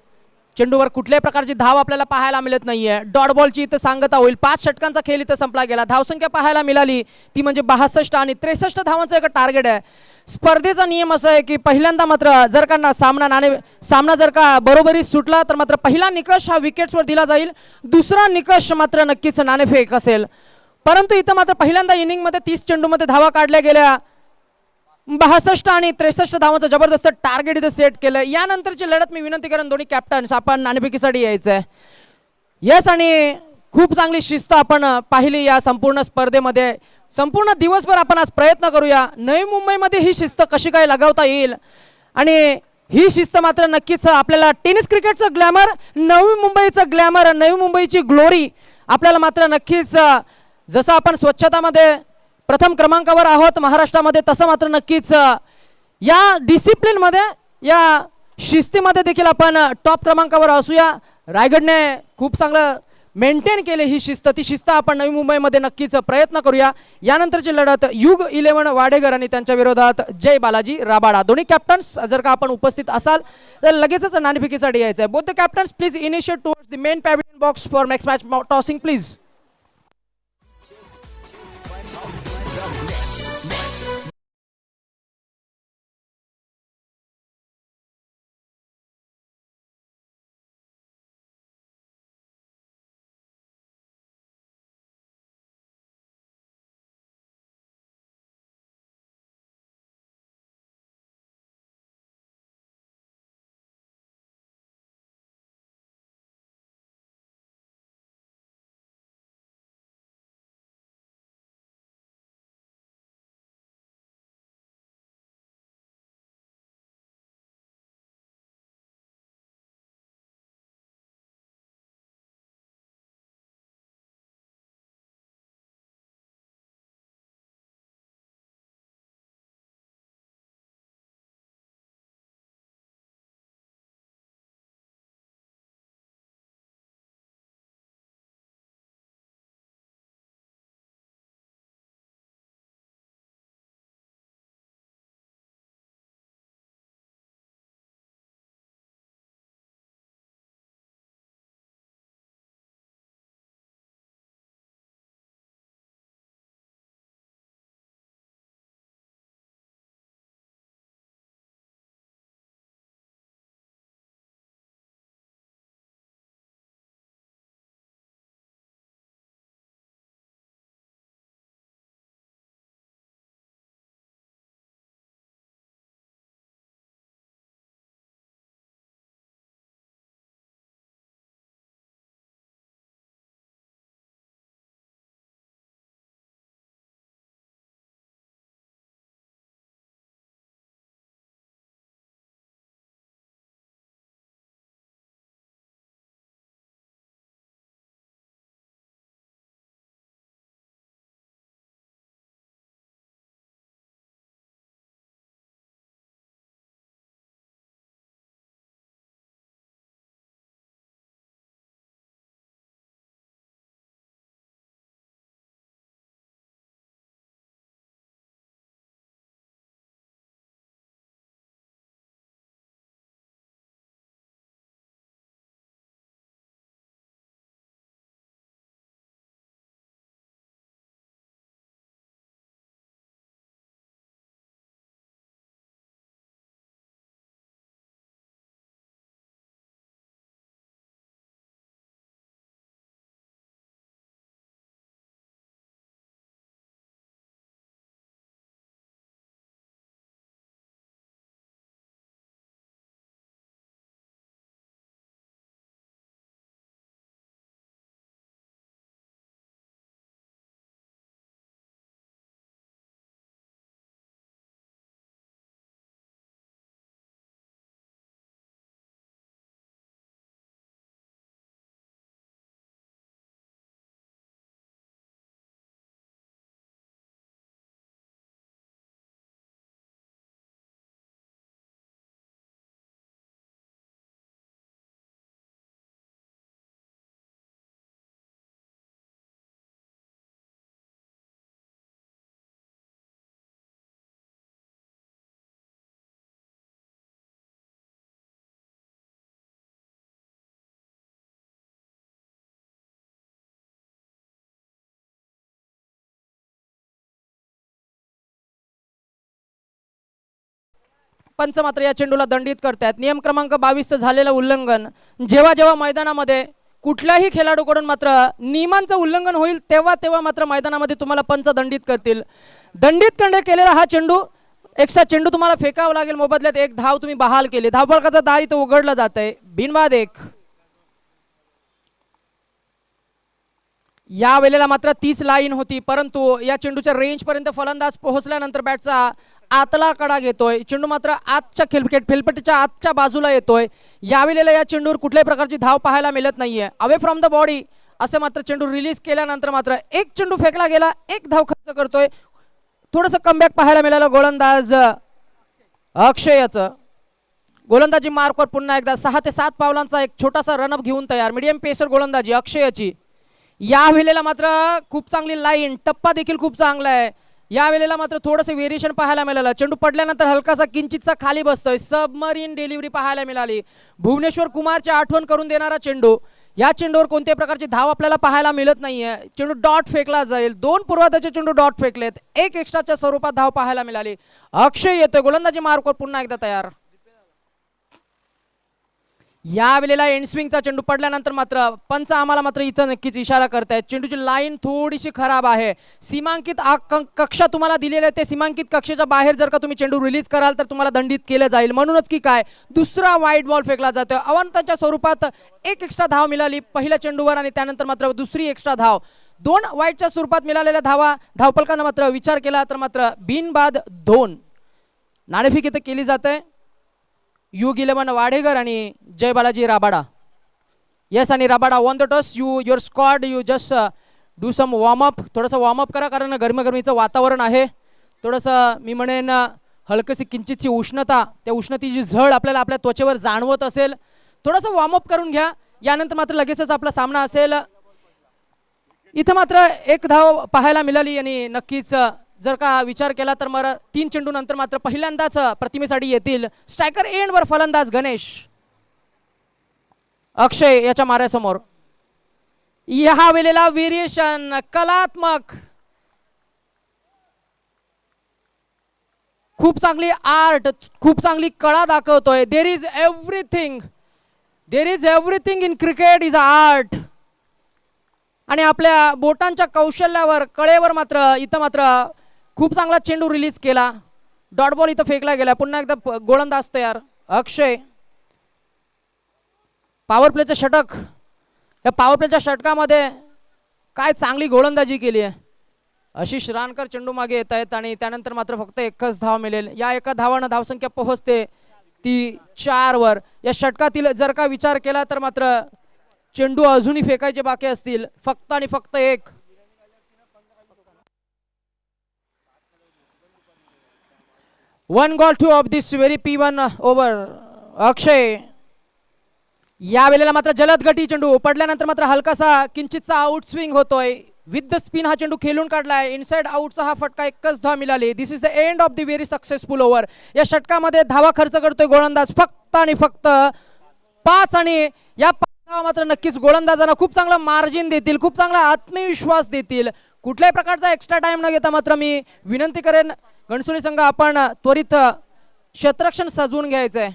चेंडूवर कुठल्याही प्रकारची धाव आपल्याला पाहायला मिळत नाहीये. डॉट बॉलची इथं सांगता होईल. 5 षटकांचा खेळ इथं संपला गेला. धावसंख्या पाहायला मिळाली ती म्हणजे 62 आणि 63 धावांचं एक टार्गेट आहे. स्पर्धेचा नियम असा आहे की पहिल्यांदा मात्र जर का सामना जर का बरोबरी सुटला तर मात्र पहिला निकष हा विकेट्सवर दिला जाईल. दुसरा निकष मात्र नक्कीच नाणेफेक असेल. परंतु इथं मात्र पहिल्यांदा इनिंगमध्ये 30 चेंडूमध्ये धावा काढल्या गेल्या. 62 आणि 63 धावांचं जबरदस्त टार्गेट इथे सेट केलं. यानंतरची लढत मी विनंती करेन दोन्ही कॅप्टन्स आपण नाणेफेकीसाठी यायचंय. येस, आणि खूप चांगली शिस्त आपण पाहिली या संपूर्ण स्पर्धेमध्ये. संपूर्ण दिवसभर आपण आज प्रयत्न करूया नवी मुंबईमध्ये ही शिस्त कशी काय लगावता येईल. आणि ही शिस्त मात्र नक्कीच आपल्याला टेनिस क्रिकेटचं ग्लॅमर, नवी मुंबईचं ग्लॅमर, नवी मुंबईची ग्लोरी आपल्याला मात्र नक्कीच. जसं आपण स्वच्छतामध्ये प्रथम क्रमांकावर आहोत महाराष्ट्रामध्ये, तसं मात्र नक्कीच या डिसिप्लिनमध्ये, या शिस्तीमध्ये देखील आपण टॉप क्रमांकावर असूया. रायगडने खूप चांगलं मेंटेन केले ही शिस्त. ती शिस्त आपण नवी मुंबईमध्ये नक्कीच प्रयत्न करूया. यानंतरची लढत युग 11 वाडेकर आणि त्यांच्या विरोधात जय बालाजी राबाडा. दोन्ही कॅप्टन्स जर का आपण उपस्थित असाल तर लगेचच नाणेफेकीसाठी यायचं आहे. Both the captains please initiate towards the main pavilion box for next match tossing please. पंच मात्र या चेंडूला दंडित करतात. नियम क्रमांक 22 झालेलं उल्लंघन. जेव्हा जेव्हा मैदानामध्ये कुठल्याही खेळाडूकडून मात्र नियमांचं उल्लंघन होईल तेव्हा तेव्हा मात्र मैदानामध्ये तुम्हाला पंच दंडित करतील. दंडित करणे केलेला हा चेंडू एक्स्ट्रा चेंडू तुम्हाला फेकावा लागेल. मोबदल्यात एक धाव तुम्ही बहाल केली. धावफलकाचं दार इथं उघडलं जात आहे. बिनबाद एक. या वेळेला मात्र 30 लाईन होती, परंतु या चेंडूच्या रेंज पर्यंत फलंदाज पोहोचल्यानंतर बॅटचा आतला कडा घेतोय. चेंडू मात्र आतच्या खेळपट्टीच्या आतच्या बाजूला येतोय. यावेळेला या चेंडूवर कुठल्याही प्रकारची धाव पाहायला मिळत नाहीये. अवे फ्रॉम द बॉडी असे मात्र चेंडू रिलीज केल्यानंतर मात्र एक चेंडू फेकला गेला, एक धाव खर्च करतोय. थोडंसं कमबॅक पाहायला मिळालं गोलंदाज अक्षयचं. गोलंदाजी मार्कवर पुन्हा एकदा 6 ते 7 पावलांचा एक छोटासा रनअप घेऊन तयार. मीडियम पेसर गोलंदाजी अक्षयची. या वेळेला मात्र खूप चांगली लाईन, टप्पा देखील खूप चांगला आहे. या वेळेला मात्र थोडंसं व्हेरिएशन पाहायला मिळालं. चेंडू पडल्यानंतर हलकासा किंचितचा खाली बसतोय. सबमरीन डिलिव्हरी पाहायला मिळाली. भुवनेश्वर कुमारची आठवण करून देणारा चेंडू. या चेंडूवर कोणत्याही प्रकारची धाव आपल्याला पाहायला मिळत नाहीये. चेंडू डॉट फेकला जाईल. 2 पूर्वार्धाचे चेंडू डॉट फेकलेत. एक एक्स्ट्राच्या स्वरूपात धाव पाहायला मिळाली. अक्षय येतोय. गोलंदाजी मार्कवर पुन्हा एकदा तयार. या वेळेला एंड स्विंगचा चेंडू पडल्यानंतर मात्र पंच आम्हाला मात्र इथं नक्कीच इशारा करतायत. चेंडूची लाईन थोडीशी खराब आहे. सीमांकित कक्षा तुम्हाला दिलेले आहे, ते सीमांकित कक्षेच्या बाहेर जर का तुम्ही चेंडू रिलीज कराल तर तुम्हाला दंडित केलं जाईल. म्हणूनच की काय दुसरा वाईट बॉल फेकला जातोय. अवंताच्या स्वरूपात एक एक्स्ट्रा धाव मिळाली पहिल्या चेंडूवर आणि त्यानंतर मात्र दुसरी एक्स्ट्रा धाव. 2 वाईटच्या स्वरूपात मिळालेल्या धावा धावपलकानं मात्र विचार केला तर मात्र बिनबाद 2. नाणेफेक इथं केली जाते. युग 11 वाडेकर आणि जय बालाजी राबाडा. येस, आणि Rabada on the toss. Your squad you just do some warmup. थोडंसं वॉर्मअप करा कारण गरमीचं वातावरण आहे. थोडंसं मी म्हणेन हलकशी किंचितची उष्णता, त्या उष्णतेची झळ आपल्याला आपल्या त्वचेवर जाणवत असेल. थोडंसं वॉर्मअप करून घ्या. यानंतर मात्र लगेचच आपला सामना असेल. इथं मात्र एक धाव पाहायला मिळाली आणि नक्कीच जर का विचार केला तर मग 3 चेंडू नंतर मात्र पहिल्यांदाच प्रतिमेसाठी येतील. स्ट्रायकर एंडवर फलंदाज गणेश. अक्षय याच्या माऱ्यासमोर. या वेळेला व्हेरिएशन कलात्मक, खूप चांगली आर्ट, खूप चांगली कळा दाखवतोय. There is everything in cricket is art. आणि आपल्या बोटांच्या कौशल्यावर, कळेवर मात्र इथं मात्र खूप चांगला चेंडू रिलीज केला. डॉट बॉल इथं फेकला गेला. पुन्हा एकदा गोलंदाज तयार. अक्षय. पॉवर प्लेचं षटक. या पॉवर प्लेच्या षटकामध्ये काय चांगली गोलंदाजी केली आहे. आशिष रानकर चेंडू मागे येत आहेत आणि त्यानंतर मात्र फक्त एकच धाव मिळेल. या एका धावानं धावसंख्या पोहोचते ती 4 वर. या षटकातील जर का विचार केला तर मात्र चेंडू अजूनही फेकायचे बाकी असतील. फक्त आणि फक्त एक. One goal to of this very P1 over. Akshay. या वेळेला मात्र जलद गती चेंडू पडल्यानंतर मात्र हलकासा किंचितचा आउट स्विंग होतोय. विथ द स्पिन हा चेंडू खेळून काढलाय. इनसाइड आउटचा हा फटका, एकच धाव मिळाली. This is the end of the very successful over. या षटकामध्ये धावा खर्च करतोय गोलंदाज फक्त आणि फक्त 5. आणि या 5 धावा मात्र नक्कीच गोलंदाजांना खूप चांगला मार्जिन देतील, खूप चांगला आत्मविश्वास देतील. कुठल्याही प्रकारचा एक्स्ट्रा टाइम न घेता मात्र मी विनंती करेन घणसोली संघ आपण त्वरित क्षेत्ररक्षण सजवून घ्यायचंय.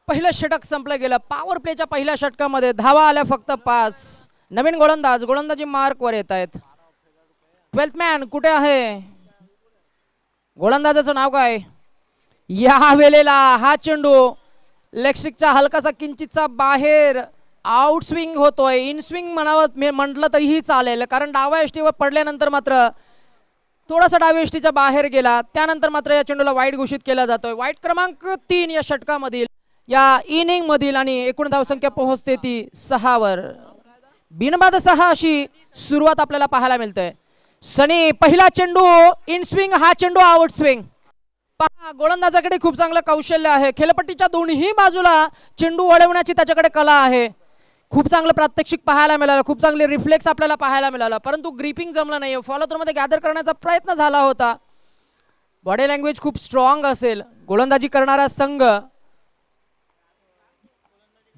पहिलं षटक संपलं गेलं. पॉवर प्लेच्या पहिल्या षटकामध्ये धावा आल्या फक्त 5. नवीन गोलंदाजी मार्कवर येत आहेत. 12th मॅन कुठे आहे? गोलंदाजाचं नाव काय? या वेळेला हा चेंडू लेगस्टिकचा हलकासा किंचितचा बाहेर आउट स्विंग होतोय. इन स्विंग म्हटलं तरीही चालेल कारण डाव्या एष्टीवर पडल्यानंतर मात्र थोडासा डाव्या एष्टीच्या बाहेर गेला. त्यानंतर मात्र या चेंडूला वाईट घोषित केला जातोय. वाईट क्रमांक 3 या षटकामधील. या इनिंग मधील आणि एकूण धावसंख्या पोहोचते ती 6 वर. बिनबाद 6 अशी सुरुवात आपल्याला पाहायला मिळते. सनी पहिला चेंडू इन स्विंग, हा चेंडू आउट स्विंग. पहा गोलंदाजाकडे खूप चांगलं कौशल्य आहे. खेळपट्टीच्या दोन्ही बाजूला चेंडू वळवण्याची त्याच्याकडे कला आहे. खूप चांगलं प्रात्यक्षिक पाहायला मिळालं, खूप चांगले रिफ्लेक्स आपल्याला पाहायला मिळालं, परंतु ग्रिपिंग जमलं नाही. फॉलो थ्रो मध्ये गॅदर करण्याचा प्रयत्न झाला होता. बॉडी लँग्वेज खूप स्ट्रॉंग असेल गोलंदाजी करणारा संघ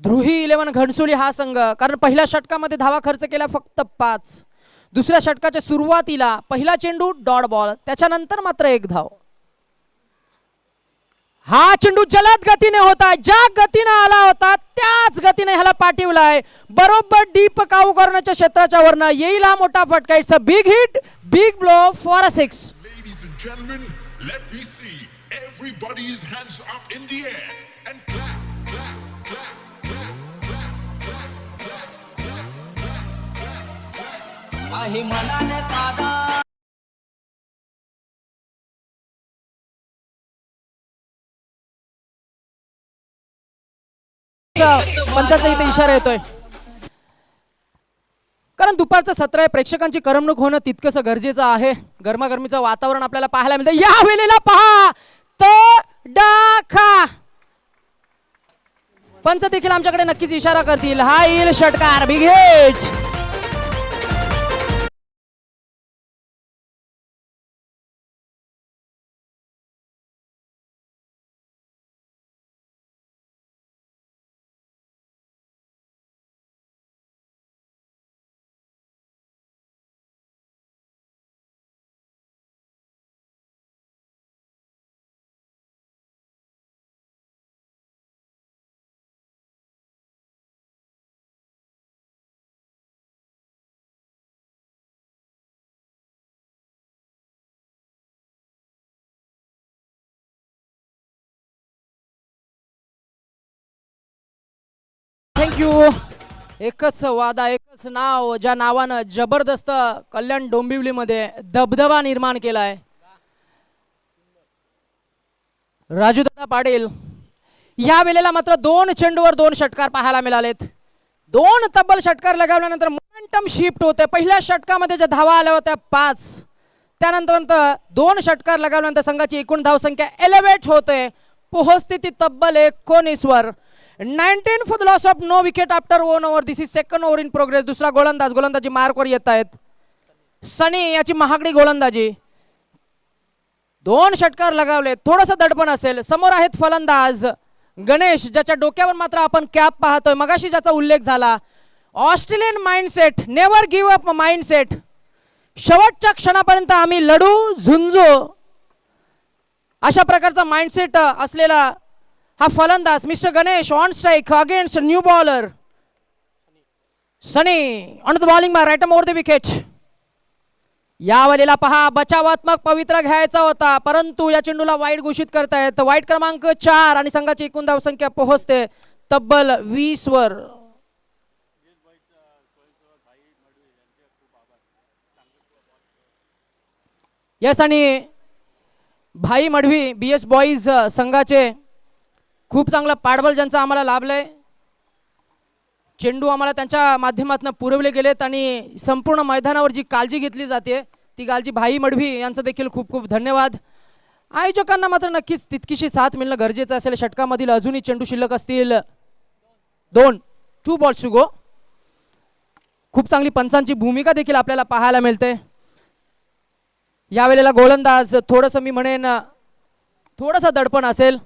ध्रुही 11 घणसोली हा संघ, कारण पहिल्या षटकामध्ये धावा खर्च केला फक्त 5. दुसऱ्या षटकाच्या सुरुवातीला पहिला चेंडू डॉट बॉल, त्याच्यानंतर मात्र 1 धाव. हा चेंडू जलद गतीने होता, ज्या गतीने आला होता त्याच गतीने ह्याला पाठवलाय. बरोबर डीप काऊ करण्याच्या क्षेत्राच्या वरनं येईल हा मोठा फटका. It's a big hit, big blow for a 6. Ladies and gentlemen, let me see everybody's hands up in the air and clap, clap, clap, clap, clap, clap, clap, clap, clap, clap. आहे मनाने साधा पंचाचा इथे इशारा येतोय, कारण दुपारचं सत्र आहे, प्रेक्षकांची करमणूक होणं तितकंसं गरजेचं आहे. गरमागरमीचं वातावरण आपल्याला पाहायला मिळतं. या वेळेला पहा तडाखा. पंच देखील आमच्याकडे नक्कीच इशारा करतील. हा येईल षटकार, बिग हिट. थँक्यू. एकच वादा, एकच नाव, ज्या नावानं जबरदस्त कल्याण डोंबिवलीमध्ये दबदबा निर्माण केलाय. राजूदादा पाटील. या वेळेला मात्र 2 चेंडूवर 2 षटकार पाहायला मिळालेत. 2 तब्बल षटकार लगावल्यानंतर मोमेंटम शिफ्ट होते. पहिल्या षटकामध्ये ज्या धावा आल्या होत्या 5, त्यानंतर 2 षटकार लगावल्यानंतर संघाची एकूण धावसंख्या एलिव्हेट होते, पोहोचते ती तब्बल 19 वर. 19 for the loss of no wicket after 1 over. This is second over in progress. दुसरा गोलंदाजी मार्कवर येत आहेत. सनी याची महागडी गोलंदाजी. 2 षटकार लगावले, थोडंसं दडपण असेल. समोर आहेत फलंदाज गणेश, ज्याच्या डोक्यावर मात्र आपण कॅप पाहतोय, मगाशी ज्याचा उल्लेख झाला. Australian mindset, never give up mindset. शेवटच्या क्षणापर्यंत आम्ही लढू, झुंजू, अशा प्रकारचा माइंडसेट असलेला हा फलंदाज mister Ganesh on strike against new bowler Sunny on the bowling bye right over the wicket. यावेळेला पहा बचावात्मक पवित्रा घ्यायचा होता, परंतु या चेंडूला वाईट घोषित करतायत. वाईट क्रमांक 4 आणि संघाची एकूण धावसंख्या पोहोचते तब्बल 20 वर. यस, आणि भाई मडवी BS बॉईज संघाचे खूप चांगला पाठबळ ज्यांचा आम्हाला लाभलंय. चेंडू आम्हाला त्यांच्या माध्यमातून पुरवले गेलेत आणि संपूर्ण मैदानावर जी काळजी घेतली जाते ती काळजी भाई मडवी यांचं देखील खूप खूप धन्यवाद. आयोजकांना मात्र नक्कीच तितकीशी साथ मिळणं गरजेचं असेल. षटकामधील अजूनही चेंडू शिल्लक असतील 2 बॉल्स टू गो. खूप चांगली पंचांची भूमिका देखील आपल्याला पाहायला मिळते. यावेळेला गोलंदाज थोडंसं मी म्हणेन थोडंसं दडपण असेल.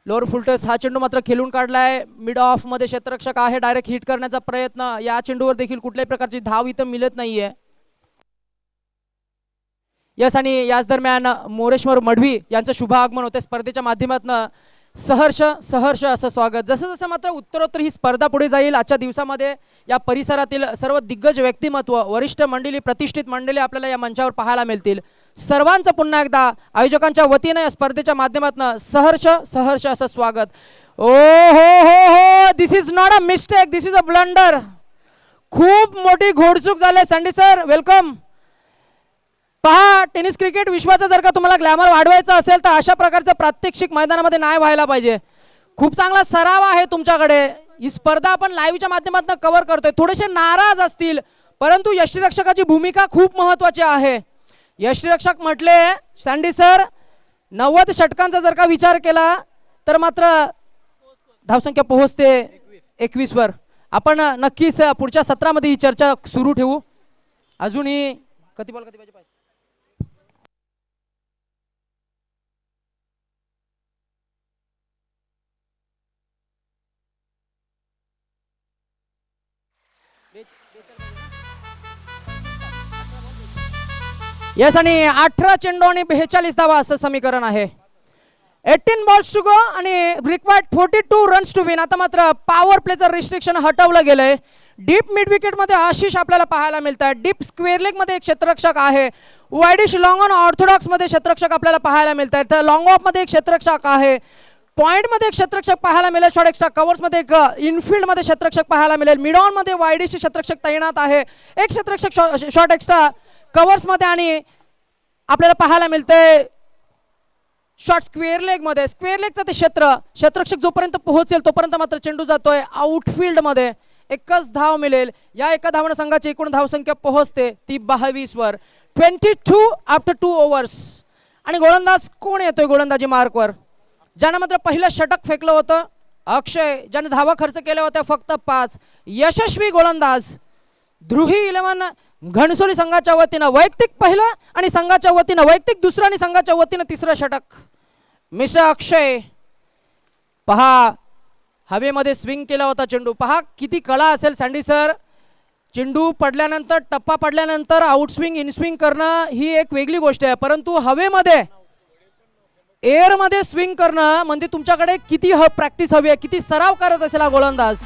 लोअर फुलटस हा चेंडू मात्र खेळून काढलाय. मिड ऑफ मध्ये क्षेत्ररक्षक आहे, डायरेक्ट हिट करण्याचा प्रयत्न. या चेंडूवर देखील कुठल्याही प्रकारची धाव इथं मिळत नाहीये. यस, आणि याच दरम्यान मोरेश्वर मडवी यांचं शुभ आगमन होते स्पर्धेच्या माध्यमातून. सहर्ष असं स्वागत. जसं जसं मात्र उत्तरोत्तर ही स्पर्धा पुढे जाईल, आजच्या दिवसामध्ये या परिसरातील सर्व दिग्गज व्यक्तिमत्व, वरिष्ठ मंडळी, प्रतिष्ठित मंडळी आपल्याला या मंचावर पाहायला मिळतील. सर्वांचं पुन्हा एकदा आयोजकांच्या वतीने या स्पर्धेच्या माध्यमातून सहर्ष असं स्वागत. ओ हो, this is not a mistake, this is a blunder. खूप मोठी घोडचूक झाली. Sandy sir welcome. पहा, टेनिस क्रिकेट विश्वाचा जर का तुम्हाला ग्लॅमर वाढवायचा असेल तर अशा प्रकारचं प्रात्यक्षिक मैदानामध्ये नाही व्हायला पाहिजे. खूप चांगला सराव आहे तुमच्याकडे. ही स्पर्धा आपण लाईव्हच्या माध्यमातून कव्हर करतोय. थोडेसे नाराज असतील परंतु यष्टिरक्षकाची भूमिका खूप महत्वाची आहे. यष्टिरक्षक म्हटले सँडी सर 90 षटकांचा जर का विचार केला तर मात्र धावसंख्या पोहोचते 21 वर. आपण नक्कीच पुढच्या सत्रामध्ये ही चर्चा सुरू ठेवू. अजूनही किती बॉल किती पाहिजे. येस, आणि 18 चेंडू आणि 42 धावा असं समीकरण आहे. 18 बॉल्स टू गो आणि रिक्वायर्ड 42 रन्स टू विन. आता मात्र पॉवर प्लेचं रिस्ट्रिक्शन हटवलं गेलंय. डीप मिड विकेट मध्ये आशिष आपल्याला पाहायला मिळत आहे. डीप स्क्वेअर लेग मध्ये एक क्षेत्ररक्षक आहे. वायडिश लॉंग ऑन ऑर्थोडॉक्स मध्ये क्षेत्ररक्षक आपल्याला पाहायला मिळत आहेत. तर लॉंग ऑफ मध्ये एक क्षेत्ररक्षक आहे. पॉइंट मध्ये एक क्षेत्ररक्षक पाहायला मिळेल. शॉर्ट एक्स्ट्रा कव्हर्स मध्ये एक इनफिल्ड मध्ये क्षेत्ररक्षक पाहायला मिळेल. मिड ऑन मध्ये वायडिश क्षेत्ररक्षक तैनात आहे. एक क्षेत्ररक्षक शॉर्ट एक्स्ट्रा कव्हर्स मध्ये आणि आपल्याला पाहायला मिळतंय शॉर्ट स्क्वेअर लेग मध्ये. स्क्वेअर लेगचं ते क्षेत्ररक्षक जोपर्यंत पोहोचेल तोपर्यंत मात्र चेंडू जातोय आउटफील्ड मध्ये. एकच धाव मिळेल. या एका धावना संघाची एकूण धावसंख्या पोहोचते ती 22 वर. 22 आफ्टर 2 ओव्हर्स. आणि गोलंदाज कोण येतोय गोलंदाजी मार्कवर? ज्यानं मात्र पहिलं षटक फेकलं होतं अक्षय, ज्याने धावा खर्च केल्या होत्या फक्त 5. यशस्वी गोलंदाज ध्रुही 11 घणसोली संघाच्या वतीनं वैयक्तिक पहिलं आणि संघाच्या वतीनं वैयक्तिक दुसरं आणि संघाच्या वतीनं तिसरं षटक मिस्टर अक्षय. पहा, हवेमध्ये स्विंग केला होता चेंडू. पहा किती कला असेल सँडी सर. चेंडू पडल्यानंतर टप्पा पडल्यानंतर आउट स्विंग इन स्विंग करणं ही एक वेगळी गोष्ट आहे, परंतु हवेमध्ये एअर मध्ये स्विंग करणं म्हणजे तुमच्याकडे किती प्रॅक्टिस हवी आहे, किती सराव करत असेल हा गोलंदाज.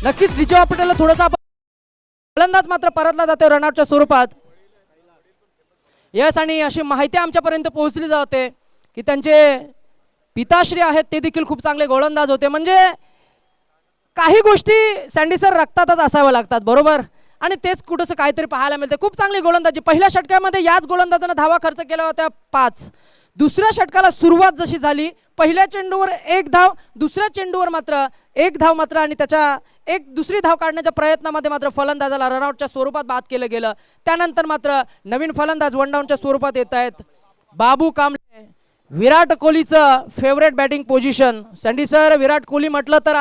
नक्कीच डीजे ऑपरेटरला थोडासा गोलंदाज मात्र परतला जातो रनआउटच्या स्वरूपात. यस, आणि अशी माहिती आमच्यापर्यंत पोहोचली जाते की त्यांचे पिताश्री आहेत ते देखील खूप चांगले गोलंदाज होते. म्हणजे काही गोष्टी सँडी सर रक्तातच असाव्या लागतात, बरोबर. आणि तेच कुठंसं काहीतरी पाहायला मिळते. खूप चांगली गोलंदाजी. पहिल्या षटकामध्ये याच गोलंदाजानं धावा खर्च केल्या होत्या 5. दुसऱ्या षटकाला सुरुवात जशी झाली पहिल्या चेंडूवर 1 धाव, दुसऱ्या चेंडूवर मात्र 1 धाव मात्र आणि त्याच्या एक दुसरी धाव काढण्याच्या प्रयत्नामध्ये मात्र फलंदाजाला रनआउटच्या स्वरूपात बाद केलं गेलं. त्यानंतर मात्र नवीन फलंदाज वन डाऊनच्या स्वरूपात येत आहेत. बाबू कांबळे, विराट कोहलीचं favourite batting position. Sandy sir, Virat Kohli म्हटलं तर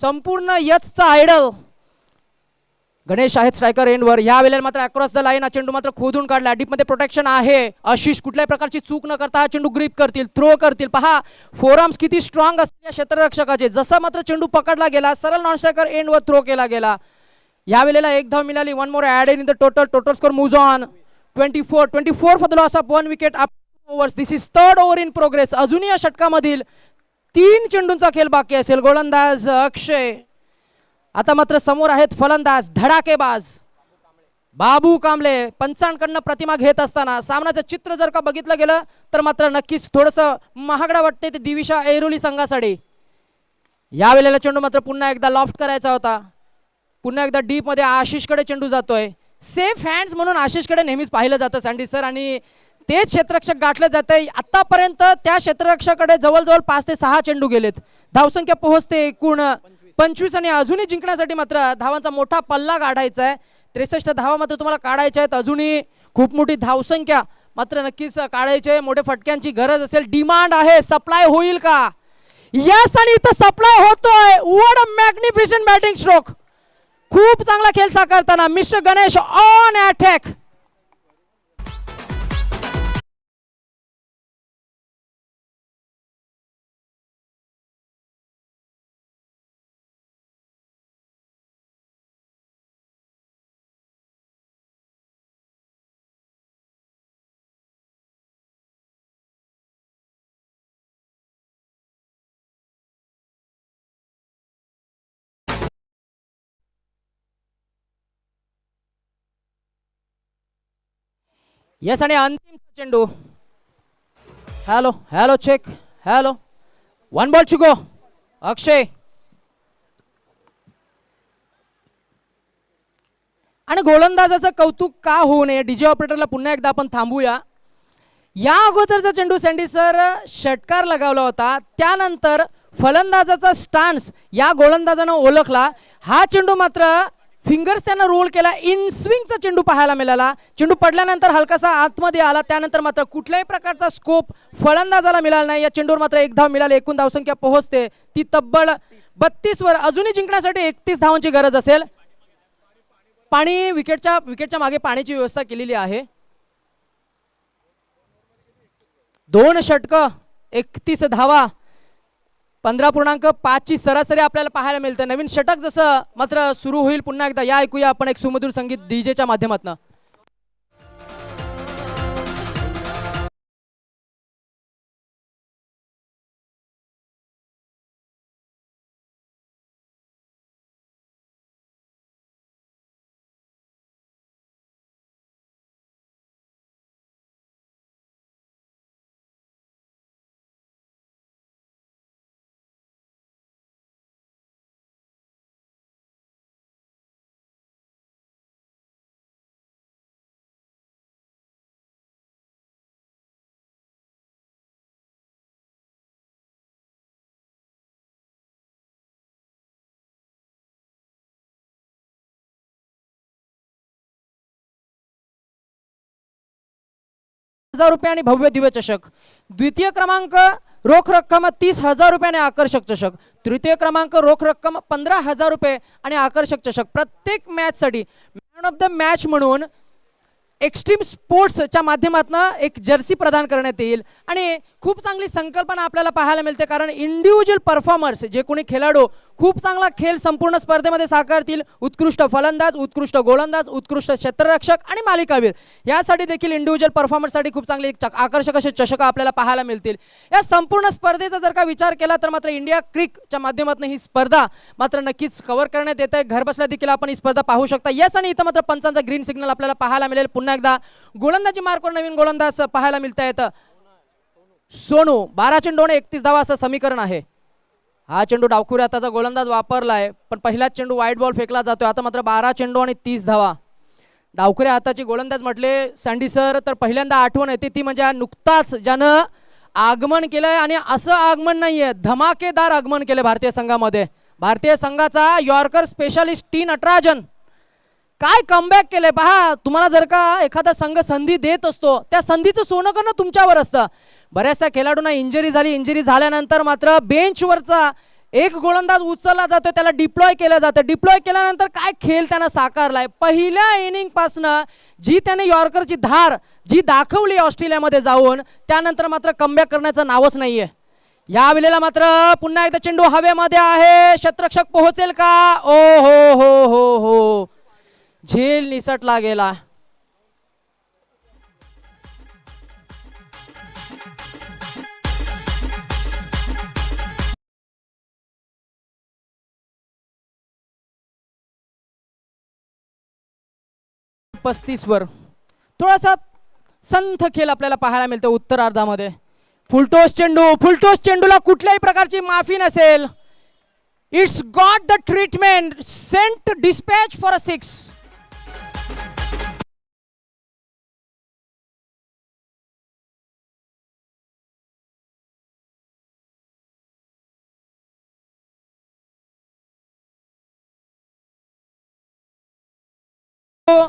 संपूर्ण यचचा आयडल गणेश आहेत स्ट्रायकर एंडवर. या वेळेला मात्र अक्रॉस द लाईन हा चेंडू मात्र खोदून काढला. डीपमध्ये प्रोटेक्शन आहे. आशिष कुठल्याही प्रकारची चूक न करता हा चेंडू ग्रिप करतील, थ्रो करतील. पहा फोरआर्म्स किती स्ट्रॉंग असतील या क्षेत्ररक्षकाचे. जसा मात्र चेंडू पकडला गेला सरळ नॉन स्ट्रायकर एंडवर थ्रो केला गेला. या वेळेला 1 धाव मिळाली. One more add in the total score moves on 24 for the loss of 1 wicket after overs. This is 3rd over in progress. अजूनही या षटकामधील 3 चेंडूंचा खेळ बाकी असेल. गोलंदाज अक्षय. आता मात्र समोर आहेत फलंदाज धडाकेबाज बाबू कांबळे. पंचांकडनं प्रतिमा घेत असताना सामन्याचं चित्र जर का बघितलं गेलं तर मात्र नक्कीच थोडंसं महागडा वाटते ते दिविशा ऐरोली संघासाठी. या वेळेला चेंडू मात्र पुन्हा एकदा लॉफ्ट करायचा होता. पुन्हा एकदा डीप मध्ये आशिषकडे चेंडू जातोय. सेफ हँड्स म्हणून आशिषकडे नेहमीच पाहिलं जातं सँडी सर, आणि तेच क्षेत्ररक्षक गाठलं जातंय. आतापर्यंत त्या क्षेत्ररक्षकाकडे जवळजवळ 5 ते 6 चेंडू गेलेत. धावसंख्या पोहोचते एकूण 25 आणि अजूनही जिंकण्यासाठी मात्र धावांचा मोठा पल्ला गाठायचा आहे. 63 धावा मात्र तुम्हाला काढायच्या आहेत. अजूनही खूप मोठी धावसंख्या मात्र नक्कीच काढायची आहे. मोठ्या फटक्यांची गरज असेल. डिमांड आहे. सप्लाय होईल का? यस, आणि इथं सप्लाय होतोय. What a magnificent batting stroke. खूप चांगला खेळ साकारताना mister Ganesh on attack. Yes, आणि अंतिम चेंडू. Hello check. Hello 1 ball to go. Akshay आणि गोलंदाजाचं कौतुक का होऊ नये, डीजे ऑपरेटरला पुन्हा एकदा आपण थांबूया. या अगोदरचा चेंडू सँडी सर षटकार लगावला होता, त्यानंतर फलंदाजाचा स्टान्स या गोलंदाजानं ओळखला. हा चेंडू मात्र फिंगर्स त्यानं रोल केला, इन स्विंगचा चेंडू पाहायला मिळाला. चेंडू पडल्यानंतर हलकासा आतमध्ये आला, त्यानंतर मात्र कुठल्याही प्रकारचा स्कोप फलंदाजाला मिळाला नाही. या चेंडूवर मात्र एक धाव मिळाली. एकूण धावसंख्या पोहोचते ती तब्बल 32 वर. अजूनही जिंकण्यासाठी 31 धावांची गरज असेल. पाणी विकेटच्या मागे पाण्याची व्यवस्था केलेली आहे. 2 षटकं 31 धावा, 15.5 ची सरासरी आपल्याला पाहायला मिळते. नवीन षटक जसं मात्र सुरू होईल पुन्हा एकदा या ऐकूया आपण एक सुमधुर संगीत डीजेच्या माध्यमातून. ₹1000 आणि भव्य दिव्य चषक. द्वितीय क्रमांक रोख रक्कम 30,000 रुपये आकर्षक चषक. तृतीय क्रमांक रोख रक्कम 15,000 रुपये आणि आकर्षक चषक. प्रत्येक मॅचसाठी मॅन ऑफ द मॅच म्हणून एक्स्ट्रीम स्पोर्ट्सच्या माध्यमातून एक जर्सी प्रदान करण्यात येईल. आणि खूप चांगली संकल्पना आपल्याला पाहायला मिळते, कारण इंडिव्हिज्युअल परफॉर्मर्स जे कोणी खेळाडू खूप चांगला खेळ संपूर्ण स्पर्धेमध्ये साकारतील. उत्कृष्ट फलंदाज, उत्कृष्ट गोलंदाज, उत्कृष्ट क्षेत्ररक्षक आणि मालिकावीर यासाठी देखील इंडिव्हिज्युअल परफॉर्मन्ससाठी खूप चांगले आकर्षक असे चषक आपल्याला पाहायला मिळतील. या संपूर्ण स्पर्धेचा जर का विचार केला तर मात्र इंडिया क्रिकच्या माध्यमातून ही स्पर्धा मात्र नक्कीच कव्हर करण्यात येते. घर बसल्या देखील आपण ही स्पर्धा पाहू शकता. यस, आणि इथं मात्र पंचांचा ग्रीन सिग्नल आपल्याला पाहायला मिळेल. पुन्हा एकदा गोलंदाजी मार्कवर नवीन गोलंदाज पाहायला मिळत आहेत. सोनू 12 चेंडूने 31 धावा असं समीकरण आहे. हा चेंडू डावखुऱ्या हाताचा गोलंदाज वापरलाय, पण पहिलाच चेंडू वाईट बॉल फेकला जातोय. आता मात्र 12 चेंडू आणि 30 धावा. डावखुऱ्या हाताची गोलंदाज म्हटले सँडी सर तर पहिल्यांदा आठवण येते ती म्हणजे नुकताच ज्यानं आगमन केलंय, आणि असं आगमन नाहीये, धमाकेदार आगमन केलंय भारतीय संघामध्ये. भारतीय संघाचा यॉर्कर स्पेशालिस्ट टी नटराजन काय कमबॅक केलंय पहा. तुम्हाला जर का एखादा संघ संधी देत असतो, त्या संधीचं सोनं करणं तुमच्यावर असतं. बऱ्याचशा खेळाडूंना इंजरी झाली. इंजरी झाल्यानंतर मात्र बेंचवरचा एक गोलंदाज उचलला जातो, त्याला डिप्लॉय केलं जातं. डिप्लॉय केल्यानंतर काय खेळ त्यानं साकारलाय. पहिल्या इनिंग पासनं जी त्याने यॉर्करची धार जी दाखवली ऑस्ट्रेलियामध्ये जाऊन, त्यानंतर मात्र कमबॅक करण्याचं नावच नाहीये. या वेळेला मात्र पुन्हा एकदा चेंडू हवेमध्ये आहे. क्षेत्ररक्षक पोहोचेल का? ओ हो हो हो हो, झेल निसटला गेला. वर थोडासा संथ खेळ आपल्याला पाहायला मिळतो उत्तरार्धामध्ये. फुलटॉस चेंडूला कुठल्याही प्रकारची माफी नसेल. It's got the treatment, sent dispatch for a 6.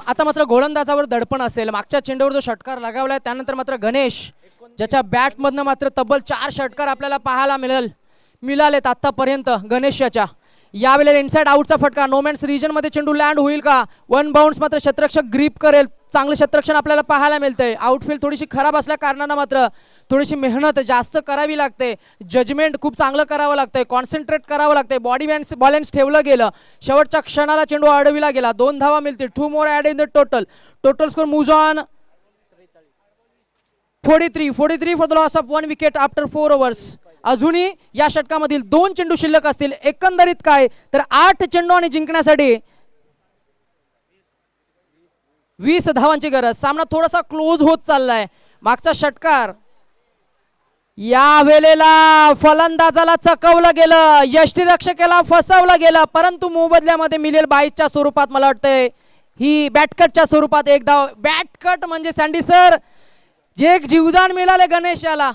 आता मात्र गोलंदाजावर दडपण असेल. मागच्या चेंडूवर जो षटकार लगावलाय त्यानंतर मात्र गणेश ज्याच्या बॅटमधनं मात्र तब्बल 4 षटकार आपल्याला पाहायला मिळालेत आतापर्यंत गणेशाच्या. यावेळेला इनसाइड आउटचा फटका, नोमॅन्स रिजन मध्ये चेंडू लँड होईल का? 1 बाउन्स मात्र क्षेत्ररक्षक ग्रीप करेल. चांगलं क्षेत्ररक्षण आपल्याला पाहायला मिळतंय. आउटफील्ड थोडीशी खराब असल्या कारणानं मात्र थोडीशी मेहनत जास्त करावी लागते. जजमेंट खूप चांगलं करावं लागतंय. कॉन्सन्ट्रेट करावं लागतंय. बॉडी बॅलन्स ठेवलं गेलं. शेवटच्या क्षणाला चेंडू अडविला गेला. 2 धावा मिळतील. 2 more add in the total score moves on 43 for the loss of 1 wicket after 4 overs. अजूनही या षटकामधील 2 चेंडू शिल्लक असतील. एकंदरीत काय तर 8 चेंडू आणि जिंकण्यासाठी 20 धावांची गरज. सामना थोडासा क्लोज होत चाललाय. मागचा षटकार या वेळेला फलंदाजाला चकवलं गेलं, यष्टीरक्षकाला फसवलं गेलं, परंतु मोबदल्यामध्ये मिळेल 22च्या स्वरूपात मला वाटतंय ही बॅटकटच्या स्वरूपात एक धाव. बॅटकट म्हणजे सँडी सर जे एक जीवदान मिळाले गणेश याला.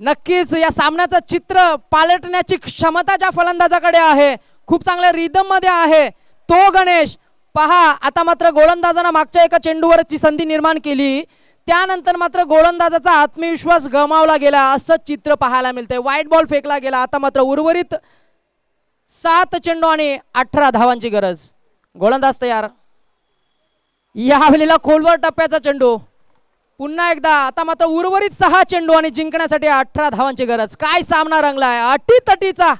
नक्कीच या सामन्याचं चित्र पालटण्याची क्षमता ज्या फलंदाजाकडे आहे, खूप चांगल्या रिदम मध्ये आहे तो गणेश. पहा आता मात्र गोलंदाजांना मागच्या एका चेंडूवरची संधी निर्माण केली, त्यानंतर मात्र गोलंदाजाचा आत्मविश्वास गमावला गेला असं चित्र पाहायला मिळतंय. वाईट बॉल फेकला गेला. आता मात्र उर्वरित 7 चेंडू आणि 18 धावांची गरज. गोलंदाज तयार. यावेळेला खोलवर टप्प्याचा चेंडू. पुन्हा एकदा आता मात्र उर्वरित 6 चेंडू आणि जिंकण्यासाठी 18 धावांची गरज. काय सामना रंगलाय अटीतटीचा.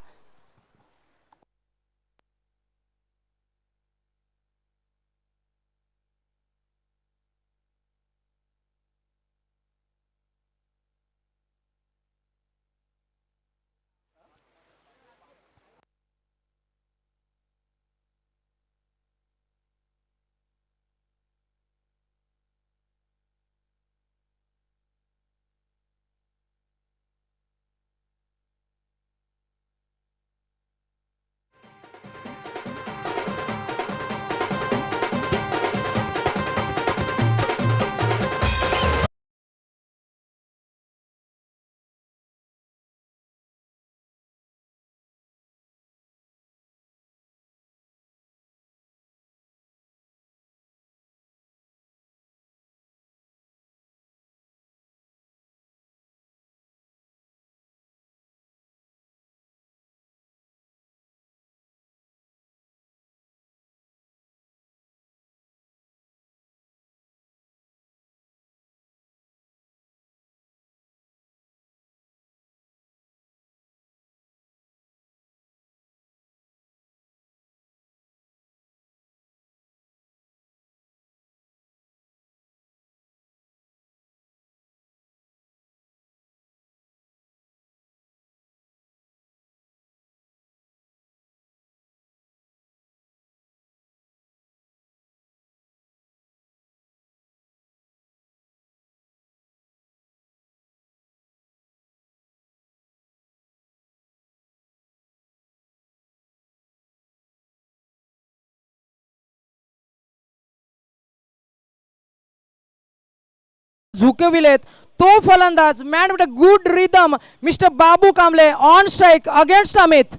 झुकविलेत तो फलंदाज man with a good rhythm mister Babu Kamble on strike against Amit.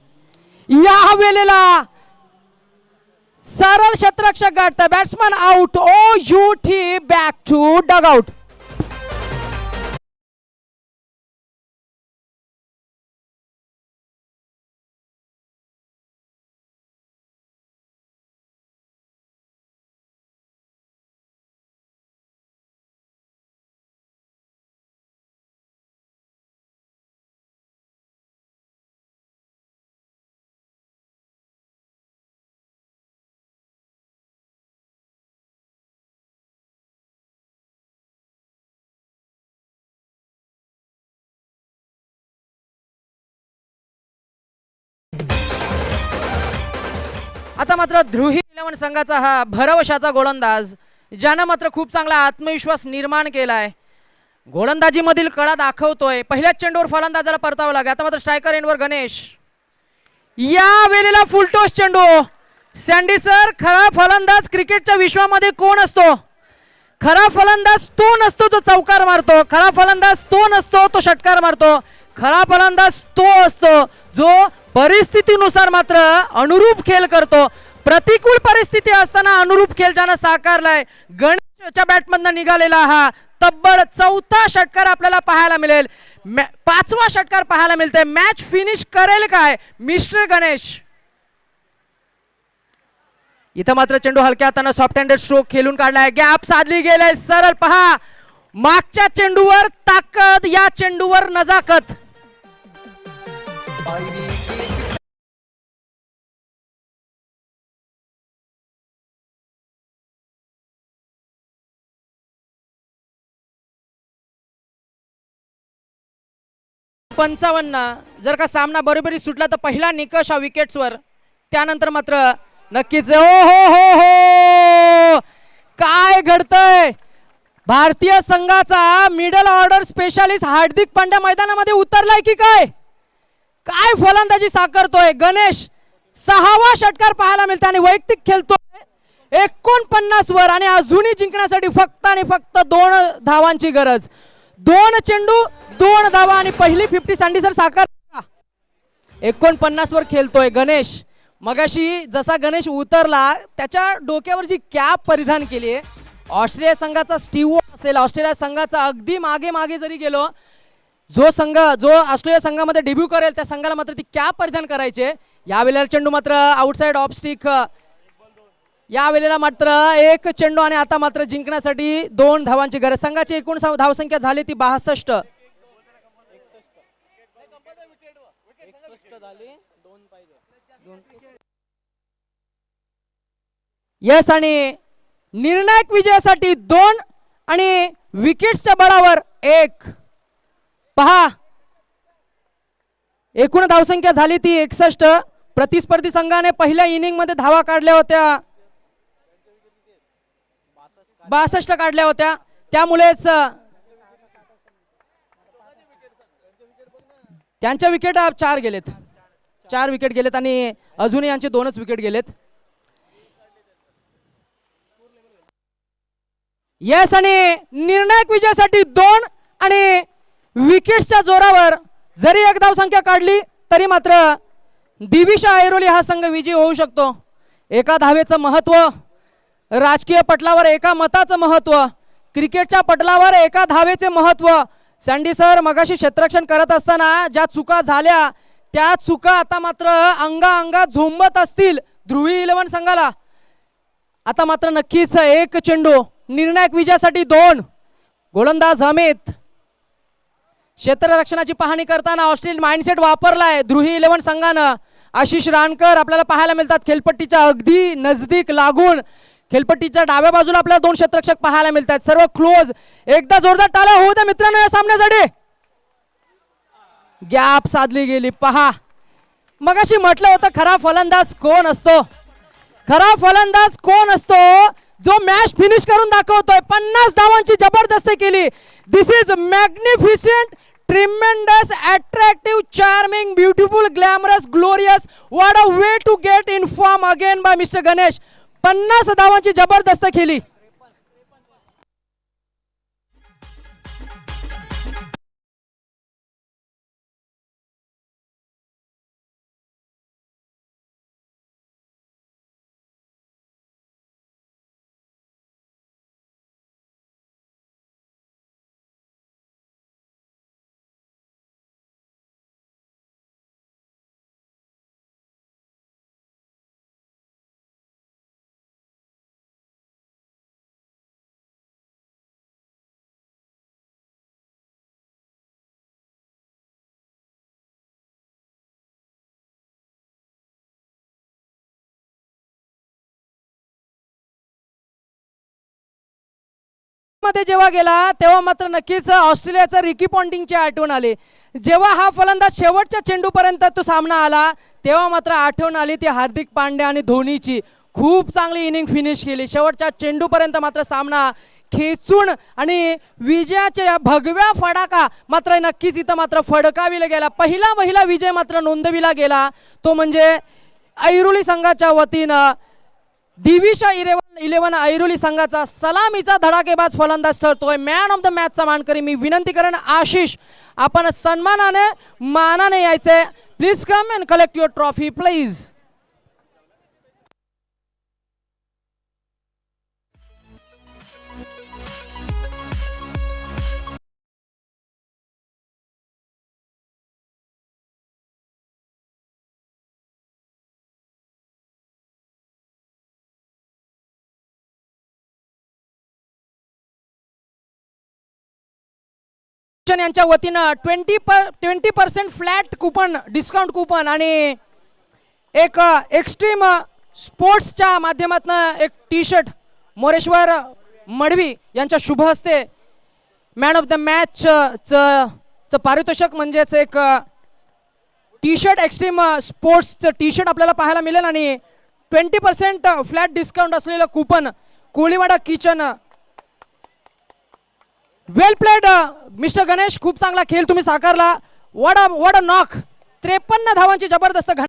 या वेळेला सरळ क्षेत्ररक्षक गाठतं. Batsman out. O U T back to dugout. आता मात्र ध्रुही 11 संघाचा हा भरवशाचा गोलंदाज ज्यानं मात्र खूप चांगला आत्मविश्वास निर्माण केलाय. गोलंदाजीमधील कळा दाखवतोय. पहिल्याच चेंडूवर फलंदाजाला परतावं लागेल. आता मात्र स्ट्रायकर एंडवर गणेश. या वेळेला फुलटॉस चेंडू. सँडी सर खरा फलंदाज क्रिकेटच्या विश्वामध्ये कोण असतो? खरा फलंदाज तो नसतो तो चौकार मारतो. खरा फलंदाज तो नसतो तो षटकार मारतो. खरा फलंदाज तो असतो जो परिस्थितीनुसार मात्र अनुरूप खेळ करतो. प्रतिकूल परिस्थिती असताना अनुरूप खेळ ज्यानं साकारलाय. गणेशच्या बॅटमधनं निघालेला हा तब्बल 4था षटकार आपल्याला पाहायला मिळेल. 5वा षटकार पाहायला मिळते. मॅच फिनिश करेल काय मिस्टर गणेश? इथं मात्र चेंडू हलक्या हाताने सॉफ्ट हँडेड स्ट्रोक खेळून काढलाय. गॅप साधली गेलाय. सरळ पहा मागच्या चेंडूवर ताकद, या चेंडूवर नजाकत. जर का सामना बरोबरी सुटला तर पहिला निकष हा विकेट्सवर. त्यानंतर मात्र नक्कीच ओ हो काय घडतंय. भारतीय संघाचा middle order specialist Hardik Pandya मैदानामध्ये उतरलाय की काय? काय फलंदाजी साकारतोय गणेश. 6वा षटकार पाहायला मिळते आणि वैयक्तिक खेळतो. 49 वर आणि अजूनही जिंकण्यासाठी फक्त आणि फक्त 2 धावांची गरज. 2 चेंडू 2 धावा आणि पहिली 50 सँडी सर साकार. 49 वर खेळतोय गणेश. मगाशी जसा गणेश उतरला त्याच्या डोक्यावर जी कॅप परिधान केली आहे, ऑस्ट्रेलिया संघाचा स्टीव्ह असेल, ऑस्ट्रेलिया संघाचा अगदी मागे मागे जरी गेलो, जो संघ जो ऑस्ट्रेलिया संघामध्ये डेब्यू करेल त्या संघाला मात्र ती कॅप परिधान करायचे. यावेळेला चेंडू मात्र आउटसाइड ऑफ स्टिक. यावेळेला मात्र 1 चेंडू आणि आता मात्र जिंकण्यासाठी 2 धावांची गरज. संघाची एकूण धावसंख्या झाली ती 62. यस आणि निर्णायक विजयासाठी 2 आणि विकेट्सच्या बळावर 1. पहा एकूण धावसंख्या झाली ती 61. प्रतिस्पर्धी संघाने पहिल्या इनिंग मध्ये धावा काढल्या होत्या 62 काढल्या होत्या. त्यामुळेच त्यांच्या विकेट 4 गेलेत. 4 विकेट गेलेत आणि अजूनही यांचे 2च विकेट गेलेत. यस आणि निर्णायक विजयासाठी 2 आणि विकेट्सच्या जोरावर जरी 1 धावसंख्या काढली तरी मात्र दिविशा ऐरोली हा संघ विजयी होऊ शकतो. एका धावेचं महत्व, राजकीय पटलावर एका मताचं महत्व, क्रिकेटच्या पटलावर एका धावेचे महत्व. सँडी सर मगाशी क्षेत्ररक्षण करत असताना ज्या चुका झाल्या त्या चुका आता मात्र अंगाअंगात झोंबत असतील ध्रुवी 11 संघाला. आता मात्र नक्कीच 1 चेंडू निर्णायक विजयासाठी 2. गोलंदाज अमित क्षेत्ररक्षणाची पाहणी करताना ऑस्ट्रेलियन माइंडसेट वापरलाय ध्रुवी 11 संघानं. आशिष रानकर आपल्याला पाहायला मिळतात खेळपट्टीच्या अगदी नजदीक लागून. खेळपट्टीच्या डाव्या बाजूला आपल्याला 2 क्षेत्ररक्षक पाहायला मिळतात, सर्व क्लोज. एकदा जोरदार टाळ्या होऊ द्या मित्रांनो या सामन्यासाठी. गॅप साधली गेली. पहा मगाशी म्हटलं होतं खरा फलंदाज कोण असतो. खरा फलंदाज कोण असतो जो मॅच फिनिश करून दाखवतोय. 50 धावांची जबरदस्ती केली. This is magnificent, tremendous, attractive, charming, beautiful, glamorous, glorious. What a way to get in form again by mister Ganesh. 50 धावांची जबरदस्त केली. मध्ये जेव्हा गेला तेव्हा मात्र नक्कीच ऑस्ट्रेलियाचा रिकी पॉन्टिंगची आठवण आली. जेव्हा हा फलंदाज शेवटच्या चेंडूपर्यंत तो सामना आला तेव्हा मात्र आठवण आली ती हार्दिक पांड्या आणि धोनीची. खूप चांगली इनिंग फिनिश केली. शेवटच्या चेंडूपर्यंत मात्र सामना खेचून आणि विजयाच्या भगव्या फडाका मात्र नक्कीच इथं मात्र फडकाविला गेला. पहिला महिला विजय मात्र नोंदविला गेला तो म्हणजे ऐरोली संघाच्या वतीनं दिविशा 11 ऐरोली संघाचा सलामीचा धडाकेबाज फलंदाज ठरतोय. मॅन ऑफ द मॅचचा मानकरी मी विनंती करेन आशिष आपण सन्मानाने मानाने यायचे. Please come and collect your trophy please. यांच्या वतीनं 20% फ्लॅट कुपन डिस्काउंट कुपन आणि एक एक्स्ट्रीम स्पोर्ट्सच्या माध्यमातून एक टी शर्ट मोरेश्वर मडवी यांच्या शुभ हस्ते मॅन ऑफ द मॅच च पारितोषिक म्हणजेच एक टी शर्ट एक्स्ट्रीम स्पोर्ट्सचं टी शर्ट आपल्याला पाहायला मिळेल आणि 20% फ्लॅट डिस्काउंट असलेलं coupon Koliwada kitchen. Well played mister Ganesh, खूप चांगला खेळ तुम्ही साकारला. What a knock. 53 धावांची जबरदस्त